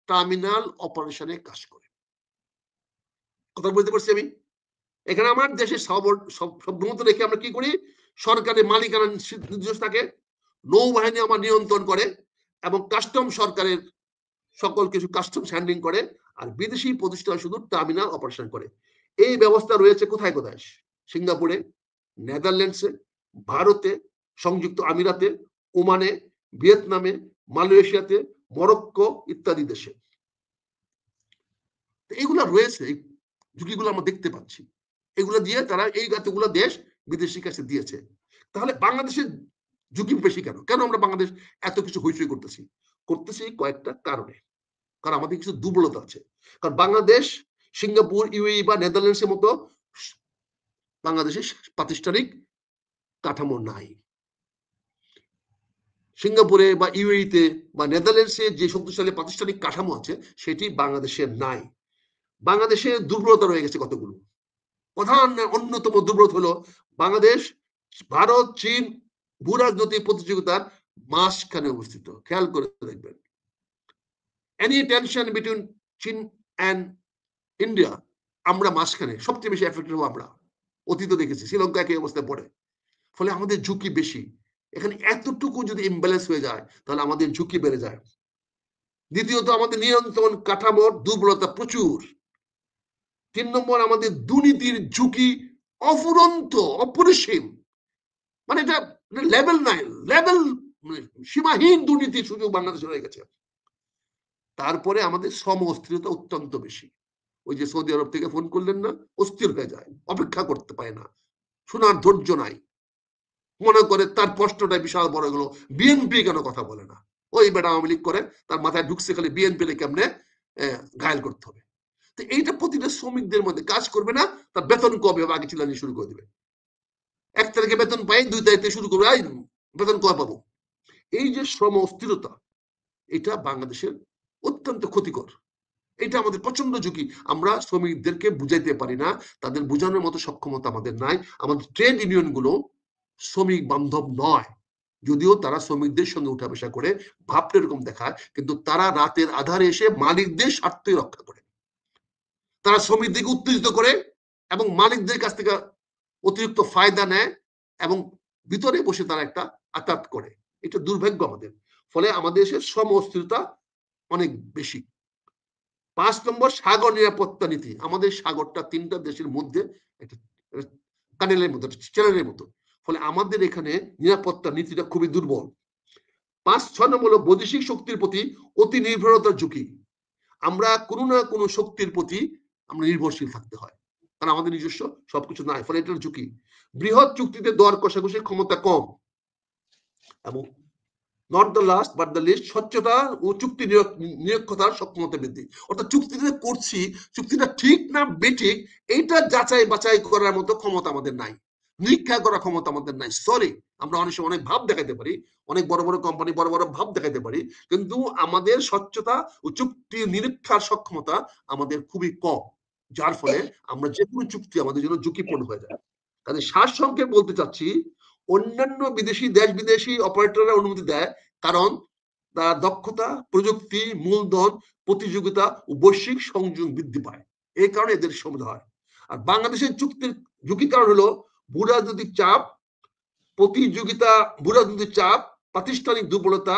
টার্মিনাল অপারেশনে কাজ করে। কথা বলতে পারছি আমি? এখানে আমার দেশের সার্বভৌমত্ব রেখে আমরা কি করি? সরকারের মালিকানা নির্দেশ থাকে, নৌবাহিনী আমার নিয়ন্ত্রণ করে এবং কাস্টম সরকারের সকল কিছু কাস্টমস হ্যান্ডলিং করে, আর বিদেশি প্রতিষ্ঠান শুধু টার্মিনাল অপারেশন করে। এই ব্যবস্থা রয়েছে কোথায় কোথায়? সিঙ্গাপুরে, নেদারল্যান্ডসে, ভারতে, সংযুক্ত আমিরাতে, ওমানে, ভিয়েতনামে, মালয়েশিয়াতে, মরক্কো ইত্যাদি দেশে এগুলা রয়েছে। এই ঝুঁকিগুলো আমরা দেখতে পাচ্ছি, এগুলো দিয়ে তারা এই এতগুলো দেশ বিদেশি কাছে দিয়েছে। তাহলে বাংলাদেশের ঝুঁকি বেশি কেন? কেন আমরা বাংলাদেশ এত কিছু হইচই করতেছি কয়েকটা কারণে। কারণ আমাদের কিছু দুর্বলতা আছে। কারণ বাংলাদেশ, সিঙ্গাপুর, ইউএই বা নেদারল্যান্ডসের মতো বাংলাদেশের প্রাতিষ্ঠানিক কাঠামো নাই। সিঙ্গাপুরে বা ইউএইতে বা নেদারল্যান্ডসে যে শক্তিশালী প্রাতিষ্ঠানিক কাঠামো আছে সেটি বাংলাদেশের নাই। বাংলাদেশের দুর্বলতা রয়ে গেছে কতগুলো। প্রধান অন্যতম দুর্বলতা হলো বাংলাদেশ ভারত চীন ভূরাজনৈতিক প্রতিযোগিতার মাঝখানে অবস্থিত। খেয়াল করে দেখবেন, any tension between চীন and ইন্ডিয়া, আমরা মাঝখানে সবচেয়ে বেশি এফেক্টেড হবো আমরা। অতীত দেখেছি শ্রীলঙ্কা একই অবস্থায় পড়ে, ফলে আমাদের ঝুঁকি বেশি। এখানে এতটুকু যদি ইমব্যালেন্স হয়ে যায় তাহলে আমাদের ঝুঁকি বেড়ে যায়। দ্বিতীয়ত, আমাদের নিয়ন্ত্রণ কাঠামোর দুর্বলতা প্রচুর। 3 নম্বর, আমাদের দুর্নীতির ঝুঁকি অফুরন্ত, অপরিসীম। মানে এটা লেভেল নাই, লেভেল সীমাহীন দুর্নীতির সুযোগ বাংলাদেশে রয়ে গেছে। তারপরে আমাদের শ্রম অস্থিরতা অত্যন্ত বেশি। ওই যে সৌদি আরব থেকে ফোন করলেন না, অস্থির হয়ে যায়, অপেক্ষা করতে পারে না, শোনার ধৈর্য নাই, মনে করে তার কষ্টটা বিশাল বড় গেল, বিএনপি কেন কথা বলে না, ওই বেটা আওয়ামী লীগ করে, তার মাথায় ঢুকছে খালি বিএনপি কেমনে ঘায়ল করতে হবে। তো এইটা প্রতিটা শ্রমিকদের মধ্যে কাজ করবে না, তার বেতন কবে হবে আগে চিল্লানি শুরু করে দেবে। 1 তারিখে বেতন পাই, 2 তারিখ থেকে শুরু করবে, বেতন কবে পাবো। এই যে শ্রম অস্থিরতা, এটা বাংলাদেশের অত্যন্ত ক্ষতিকর। এটা আমাদের প্রচন্ড ঝুঁকি। আমরা শ্রমিকদেরকে বুঝাইতে পারি না, তাদের বোঝানোর মতো সক্ষমতা আমাদের নাই। আমাদের ট্রেড ইউনিয়ন গুলো শ্রমিক বান্ধব নয়, যদিও তারা শ্রমিকদের সঙ্গে উঠা বসা করে, ভাবটা এরকম দেখায়, কিন্তু তারা রাতের আধারে এসে মালিকদের স্বার্থই রক্ষা করে। তারা শ্রমিকদেরকে উত্তেজিত করে এবং মালিকদের কাছ থেকে অতিরিক্ত ফায়দা নেয় এবং ভিতরে বসে তারা একটা আঘাত করে। এটা দুর্ভাগ্য আমাদের। ফলে আমাদের দেশের শ্রম অস্থিরতা অনেক বেশি। 5 নম্বর, সাগর নিরাপত্তা নীতি। আমাদের সাগরটা 3টা দেশের মধ্যে একটা কানেলের মতো, চ্যানেলের মতো, ফলে আমাদের এখানে নিরাপত্তা নীতিটা খুবই দুর্বল। 5-6 নম্বর হলো বৈদেশিক শক্তির প্রতি অতি নির্ভরতার ঝুঁকি। আমরা কোনো না কোনো শক্তির প্রতি আমরা নির্ভরশীল থাকতে হয়, কারণ আমাদের নিজস্ব সবকিছু নাই, ফলে এটার ঝুঁকি। বৃহৎ চুক্তিতে দর কষাকষির ক্ষমতা কম এবং not the last but the least, স্বচ্ছতা ও চুক্তি নিরপেক্ষতার সক্ষমতা বৃদ্ধি। অর্থাৎ চুক্তিটা করছি, চুক্তিটা ঠিক না বেঠিক এইটা যাচাই বাছাই করার মতো ক্ষমতা আমাদের নাই। নিরীক্ষা করার ক্ষমতা আমাদের নাই। সরি, আমরা অনেক সময় অনেক ভাব দেখাতে পারি, অনেক বড় বড় কোম্পানি বড় বড় ভাব দেখাতে পারি, কিন্তু আমাদের স্বচ্ছতা ও চুক্তি নিরীক্ষার সক্ষমতা আমাদের খুবই কম, যার ফলে আমরা যে কোনো চুক্তি আমাদের জন্য ঝুঁকিপূর্ণ হয়ে যায়। কাজে সারসংক্ষেপ বলতে চাচ্ছি, অন্যান্য দেশ বিদেশি অপারেটররা অনুমতি দেয় কারণ তারা দক্ষতা, প্রযুক্তি, মূলধন, প্রতিযোগিতা ও বৈশ্বিক সংযোগ বৃদ্ধি পায়, এই কারণে এদের সুবিধা হয়। আর বাংলাদেশের চুক্তির ঝুঁকি কারণ হলো ভূরাজনৈতিক চাপ, প্রতিযোগিতা, ভূরাজনৈতিক চাপ, প্রাতিষ্ঠানিক দুর্বলতা,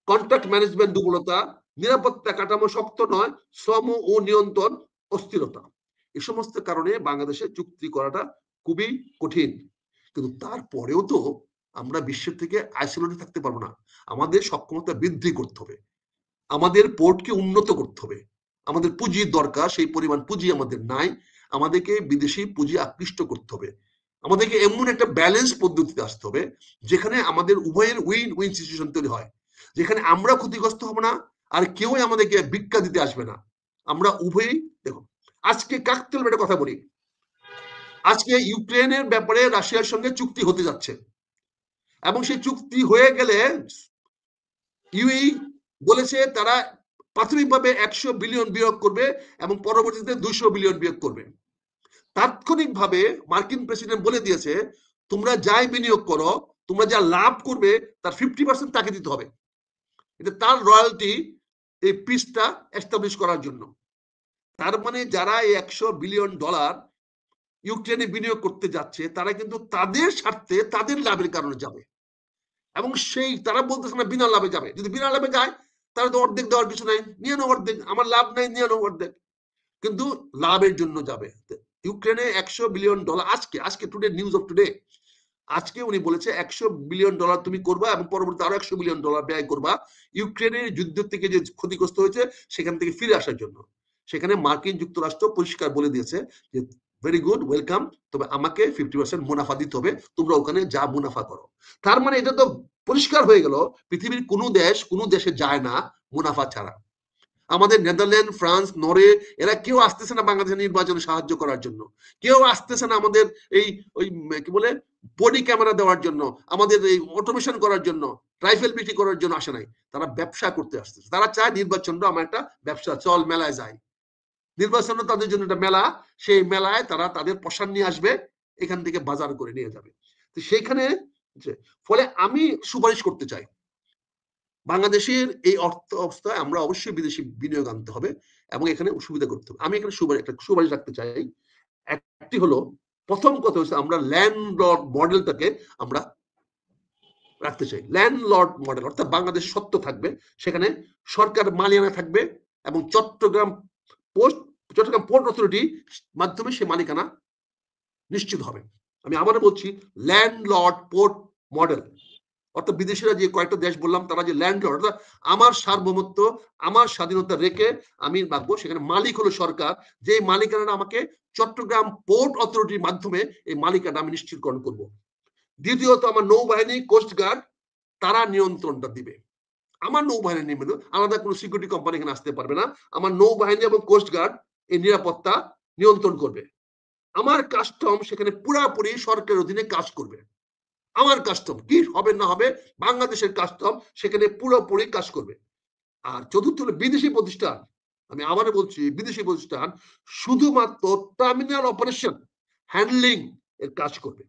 কন্ট্রাক্ট ম্যানেজমেন্ট দুর্বলতা, নিরাপত্তা কাঠামো শক্ত নয়, শ্রম ও নিয়ন্ত্রণ অস্থিরতা। এই সমস্ত কারণে বাংলাদেশে চুক্তি করাটা খুবই কঠিন। কিন্তু তারপরেও তো আমরা বিশ্বের থেকে আইসোলেটেড থাকতে পারবো না। আমাদের সক্ষমতা বৃদ্ধি করতে হবে, আমাদের পোর্টকে উন্নত করতে হবে, আমাদের পুঁজির দরকার, সেই পরিমাণ পুঁজি আমাদের নাই। আমাদেরকে বিদেশি পুঁজি আকৃষ্ট করতে হবে, আমাদেরকে এমন একটা ব্যালেন্স পদ্ধতিতে আসতে হবে যেখানে আমাদের উভয়ের উইন উইন সিচুয়েশন তৈরি হয়, যেখানে আমরা ক্ষতিগ্রস্ত হব না আর কেউই আমাদেরকে ভিক্ষা দিতে আসবে না। আমরা উভয়ই, দেখো আজকে কাকতালীয় একটা কথা বলি, আজকে ইউক্রেনের ব্যাপারে রাশিয়ার সঙ্গে চুক্তি হতে যাচ্ছে এবং সেই চুক্তি হয়ে গেলে ইউএই বলেছে তারা প্রাথমিকভাবে 100 বিলিয়ন বিনিয়োগ করবে এবং পরবর্তীতে 200 বিলিয়ন বিনিয়োগ করবে। তাৎক্ষণিকভাবে মার্কিন প্রেসিডেন্ট বলে দিয়েছে তোমরা যাই বিনিয়োগ করো, তোমরা যা লাভ করবে তার 50% তাকে দিতে হবে। এটা তার রয়্যালটি এই পিসটা এস্টাবলিশ করার জন্য। তার মানে যারা এই 100 বিলিয়ন ডলার ইউক্রেনে বিনিয়োগ করতে যাচ্ছে তারা কিন্তু তাদের স্বার্থে, তাদের লাভের কারণে যাবে এবং সেই তারা বলতেছে না বিনা লাভে যাবে। যদি বিনা লাভে যায় তাহলে তো অর্ধেক দেওয়ার কিছু নাই, নিয়ে নাও অর্ধেক, আমার লাভ নাই, নিয়ে নাও অর্ধেক, কিন্তু লাভের জন্য যাবে। ইউক্রেনে 100 বিলিয়ন ডলার, আজকে টুডে নিউজ অফ টুডে, আজকে উনি বলেছে 100 বিলিয়ন ডলার তুমি করবা এবং পরবর্তী আরো 100 বিলিয়ন ডলার ব্যয় করবা ইউক্রেনের যুদ্ধ থেকে যে ক্ষতিগ্রস্ত হয়েছে সেখান থেকে ফিরে আসার জন্য। সেখানে মার্কিন যুক্তরাষ্ট্র পরিষ্কার বলে দিয়েছে যে ভেরি গুড, ওয়েলকাম, তবে আমাকে 50% মুনাফা দিতে হবে, তোমরা ওখানে যা মুনাফা করো। তার মানে এটা তো পরিষ্কার হয়ে গেল পৃথিবীর কোনো দেশে যায় না মুনাফা ছাড়া। আমাদের নেদারল্যান্ড, ফ্রান্স, নরওয়ে এরা কেউ আসতেছে না বাংলাদেশের নির্বাচনে সাহায্য করার জন্য, কেউ আসতেছে না আমাদের এই ওই কি বলে বডি ক্যামেরা দেওয়ার জন্য, আমাদের এই অটোমেশন করার জন্য, রাইফেল বিক্রি করার জন্য আসে নাই। তারা ব্যবসা করতে আসতেছে। তারা চায় নির্বাচনটা আমার একটা ব্যবসা, চল মেলায় যায়। নির্বাচন তাদের জন্য একটা মেলা, সেই মেলায় তারা তাদের পোশাক নিয়ে আসবে, এখান থেকে বাজার করে নিয়ে যাবে। তো সেইখানে ফলে আমি সুপারিশ করতে চাই বাংলাদেশের এই অর্থ অবস্থায় আমরা অবশ্যই বিদেশি বিনিয়োগ আনতে হবে এবং এখানে সুবিধা করতে হবে। আমি এখানে সুপারিশ রাখতে চাই। একটি হলো, প্রথম কথা হচ্ছে আমরা ল্যান্ডলর্ড মডেলটাকে আমরা রাখতে চাই। ল্যান্ডলর্ড মডেল অর্থাৎ বাংলাদেশ সত্ত্ব থাকবে, সেখানে সরকার মালিকানা থাকবে এবং চট্টগ্রাম পোর্ট অথরিটি মাধ্যমে সে মালিকানা নিশ্চিত হবে। আমি আবারও বলছি, ল্যান্ডলর্ড পোর্ট মডেল, অর্থাৎ বিদেশিরা যে কয়েকটা দেশ বললাম তারা যে ল্যান্ডলর্ড, অর্থাৎ আমার সার্বভৌমত্ব, আমার স্বাধীনতা রেখে আমি রাখবো, সেখানে মালিক হলো সরকার, যে মালিকানাটা আমাকে চট্টগ্রাম পোর্ট অথরিটির মাধ্যমে এই মালিকানা আমি নিশ্চিতকরণ করব। দ্বিতীয়ত আমার নৌবাহিনী, কোস্টগার্ড, তারা নিয়ন্ত্রণটা দিবে। আমার নৌবাহিনী নির্মিত আলাদা কোনো সিকিউরিটি কোম্পানি এখানে আসতে পারবে না। আমার নৌবাহিনী এবং কোস্টগার্ড এই নিরাপত্তা নিয়ন্ত্রণ করবে। আমার কাস্টম সেখানে পুরাপুরি সরকারের অধীনে কাজ করবে। আমার কাস্টম কি হবে না হবে, বাংলাদেশের কাস্টম সেখানে পুরোপুরি কাজ করবে। আর চতুর্থ হলো বিদেশি প্রতিষ্ঠান। আমি আবারও বলছি, বিদেশি প্রতিষ্ঠান শুধুমাত্র টার্মিনাল অপারেশন, হ্যান্ডলিং এর কাজ করবে।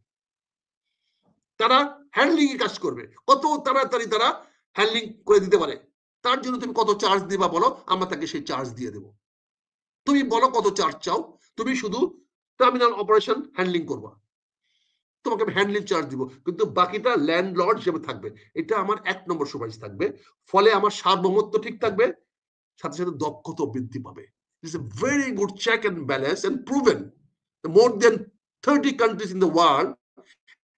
তারা হ্যান্ডলিং এর কাজ করবে। কত তাড়াতাড়ি তারা হ্যান্ডলিং করে দিতে পারে, তার জন্য তুমি কত চার্জ দিবা বলো, আমরা তাকে সেই চার্জ দিয়ে দেব। তুমি বলো কত চার্জ চাও, তুমি শুধু টার্মিনাল অপারেশন হ্যান্ডলিং করবা, তোমাকে আমি হ্যান্ডলিং চার্জ দিব, কিন্তু বাকিটা ল্যান্ডলর্ড হিসেবে থাকবে। এটা আমার 1 নম্বর সুপারিশ থাকবে। ফলে আমার সার্বভৌমত্ব ঠিক থাকবে, সাথে সাথে দক্ষতা বৃদ্ধি পাবে। It's a very good check and balance and proven. More than 30 countries in the world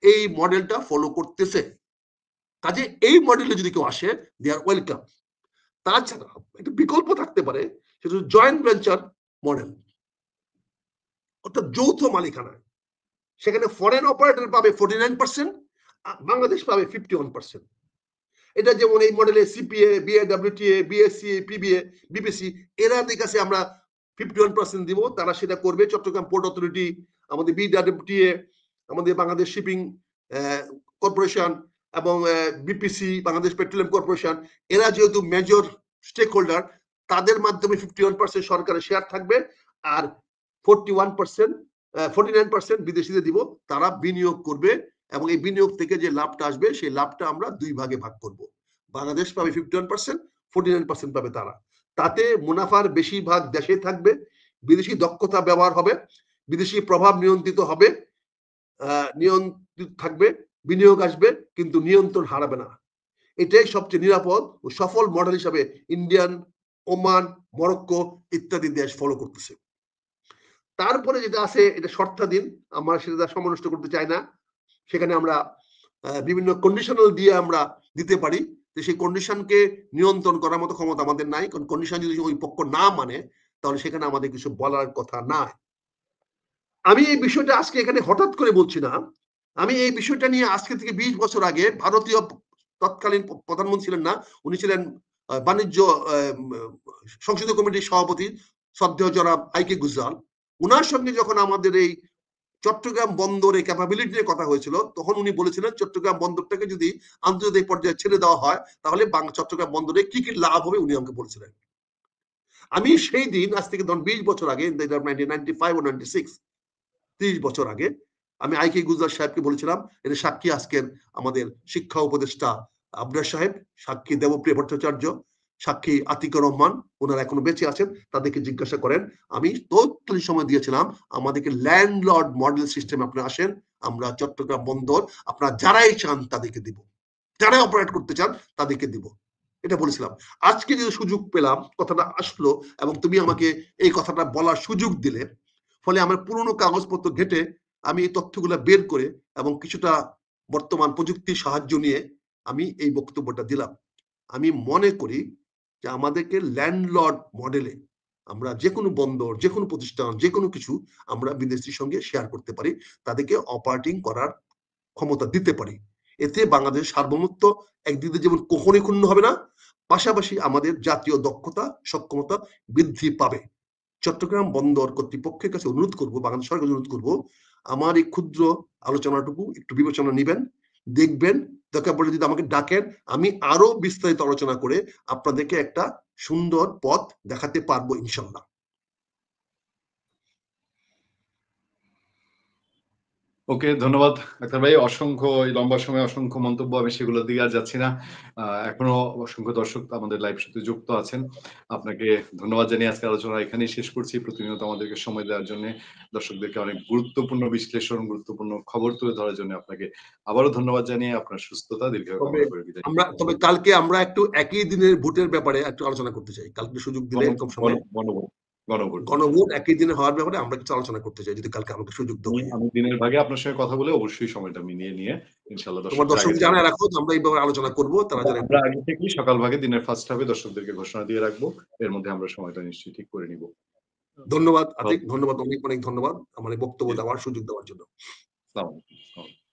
এই মডেলটা ফলো করতেছে। কাজে এই মডেলে যদি কেউ আসে, দে আর ওয়েলকাম। তাছাড়া একটা বিকল্প থাকতে পারে, সেটা জয়েন্ট ভেঞ্চার মডেল, অর্থাৎ যৌথ মালিকানা। সেখানে ফরেন অপারেটর পাবে 49%, বাংলাদেশ পাবে 51%। এটা যেমন এই মডেলে CPA, BIWTA, BSc, PBA, BPC এরাদের কাছে আমরা 51% দিব, তারা সেটা করবে। চট্টগ্রাম পোর্ট অথরিটি, আমাদের বিডব্লিউটিএ, আমাদের বাংলাদেশ শিপিং কর্পোরেশন এবং বিপিসি বাংলাদেশ পেট্রোলিয়াম কর্পোরেশন, এরা যেহেতু মেজর স্টেক হোল্ডার, তাদের মাধ্যমে 51% সরকারের শেয়ার থাকবে, আর 49% বিদেশিদের দিব, তারা বিনিয়োগ করবে এবং এই বিনিয়োগ থেকে যে লাভটা আসবে সেই লাভটা আমরা 2 ভাগে ভাগ করব। বাংলাদেশ পাবে 51%, 49% পাবে তারা। তাতে মুনাফার বেশিরভাগ দেশে থাকবে, বিদেশি দক্ষতা ব্যবহার হবে, বিদেশি প্রভাব নিয়ন্ত্রিত হবে, নিয়ন্ত্রিত থাকবে, বিনিয়োগ আসবে, কিন্তু নিয়ন্ত্রণ হারাবে না। এটাই সবচেয়ে নিরাপদ ও সফল মডেল হিসাবে ইন্ডিয়ান, ওমান, মরক্কো ইত্যাদি দেশ ফলো করতেছে। তারপরে যেটা আছে এটা শর্তাধীন, আমরা সেটা সময় নষ্ট করতে চাই না। সেখানে আমরা বিভিন্ন কন্ডিশনাল দিয়ে আমরা দিতে পারি, যে সেই কন্ডিশনকে নিয়ন্ত্রণ করার মতো ক্ষমতা আমাদের নাই, কারণ কন্ডিশন যদি ওই পক্ষ না মানে তাহলে সেখানে আমাদের কিছু বলার কথা নাই। আমি এই বিষয়টা আজকে এখানে হঠাৎ করে বলছি না, আমি এই বিষয়টা নিয়ে আজকে থেকে 20 বছর আগে ভারতীয় তৎকালীন প্রধানমন্ত্রী ছিলেন না, উনি ছিলেন বাণিজ্য সংসদীয় কমিটির সভাপতি শ্রদ্ধেয় জনাব আইকে গুজরাল। উনার সঙ্গে যখন আমাদের এই চট্টগ্রাম বন্দরে ক্যাপাবিলিটি নিয়ে কথা হয়েছিল, তখন উনি বলেছিলেন চট্টগ্রাম বন্দরটাকে যদি আন্তর্জাতিক পর্যায়ে ছেড়ে দেওয়া হয় তাহলে চট্টগ্রাম বন্দরে কি কি লাভ হবে উনি আমাকে বলেছিলেন। আমি সেই দিন, আজ থেকে ধরুন 20 বছর আগে, 1995 ও 96, 30 বছর আগে, আমি আইকে গুজরাল সাহেবকে বলেছিলাম, এটা সাক্ষী আজকের আমাদের শিক্ষা উপদেষ্টা আবরার সাহেব, সাক্ষী দেবপ্রিয় ভট্টাচার্য, সাক্ষী আতিকুর রহমান, ওনারা এখনো বেঁচে আছেন, তাদেরকে জিজ্ঞাসা করেন। আমি তৎকালীন সময় দিয়েছিলাম, আমাদেরকে ল্যান্ডলর্ড মডেল সিস্টেম আপনারা আসেন, আমরা চট্টগ্রাম বন্দর আপনারা যারাই চান তাদেরকে দিব, যারা অপারেট করতে চান তাদেরকে দিব, এটা বলেছিলাম। আজকে যে সুযোগ পেলাম, কথাটা আসলো এবং তুমি আমাকে এই কথাটা বলার সুযোগ দিলে, ফলে আমার পুরনো কাগজপত্র ঘেটে আমি এই তথ্যগুলো বের করে এবং কিছুটা বর্তমান প্রযুক্তির সাহায্য নিয়ে আমি এই বক্তব্যটা দিলাম। আমি মনে করি যে আমাদেরকে ল্যান্ডলর্ড মডেলে আমরা যে কোনো বন্দর, যে কোনো প্রতিষ্ঠান, যে কোনো কিছু আমরা বিদেশির সঙ্গে শেয়ার করতে পারি, তাদেরকে অপারেটিং করার ক্ষমতা দিতে পারি। এতে বাংলাদেশের সার্বভৌমত্ব একদিকে যেমন কখনোই ক্ষুণ্ণ হবে না, পাশাপাশি আমাদের জাতীয় দক্ষতা, সক্ষমতা বৃদ্ধি পাবে। চট্টগ্রাম বন্দর কর্তৃপক্ষের কাছে অনুরোধ করব, বাংলাদেশ সরকার অনুরোধ করব, আমার এই ক্ষুদ্র আলোচনাটুকু একটু বিবেচনা নিবেন, দেখবেন, দরকার পড়লে যদি আমাকে ডাকেন, আমি আরো বিস্তারিত আলোচনা করে আপনাদেরকে একটা সুন্দর পথ দেখাতে পারবো ইনশাল্লাহ। ওকে, ধন্যবাদ আক্তার ভাই। অসংখ্য লম্বা সময় অসংখ্য মন্তব্য, আমি সেগুলো দিয়ে আর যাচ্ছি না। এখনো অসংখ্য দর্শক আমাদের লাইভ সাথে যুক্ত আছেন, আপনাকে ধন্যবাদ জানিয়ে আজকে আলোচনা এখানেই শেষ করছি। প্রতিনিয়ত আমাদেরকে সময় দেওয়ার জন্য, দর্শকদেরকে অনেক গুরুত্বপূর্ণ বিশ্লেষণ, গুরুত্বপূর্ণ খবর তুলে ধরার জন্য আপনাকে আবারও ধন্যবাদ জানিয়ে আপনার সুস্থতা দীর্ঘায়ু কামনা করে বিদায়। তবে কালকে আমরা একটু একই দিনের ভোটের ব্যাপারে একটু আলোচনা করতে চাই, কালকে সুযোগ দিলে কম সময় গণভোট একই দিনে হওয়ার ব্যাপারে আমরা কিছু আলোচনা করতে চাই, যদি কালকে আমাকে সুযোগ দেওয়া হয়। আমি দিনের ভাগে আপনার সঙ্গে কথা বলে অবশ্যই সময়টা মিলিয়ে নিয়ে ইনশাআল্লাহ তোমার দর্শক জানায় রাখো, আমরা এই ব্যাপারে আলোচনা করব, তারা জানে। আমরা আগে থেকেই সকাল ভাগে দিনের ফার্স্ট হাফে দর্শকদেরকে ঘোষণা দিয়ে রাখবো, এর মধ্যে আমরা সময়টা নিশ্চয়ই ঠিক করে নিব। ধন্যবাদ আতিক, ধন্যবাদ, অনেক অনেক ধন্যবাদ আমার বক্তব্য দেওয়ার সুযোগ দেওয়ার জন্য। আসসালামু আলাইকুম।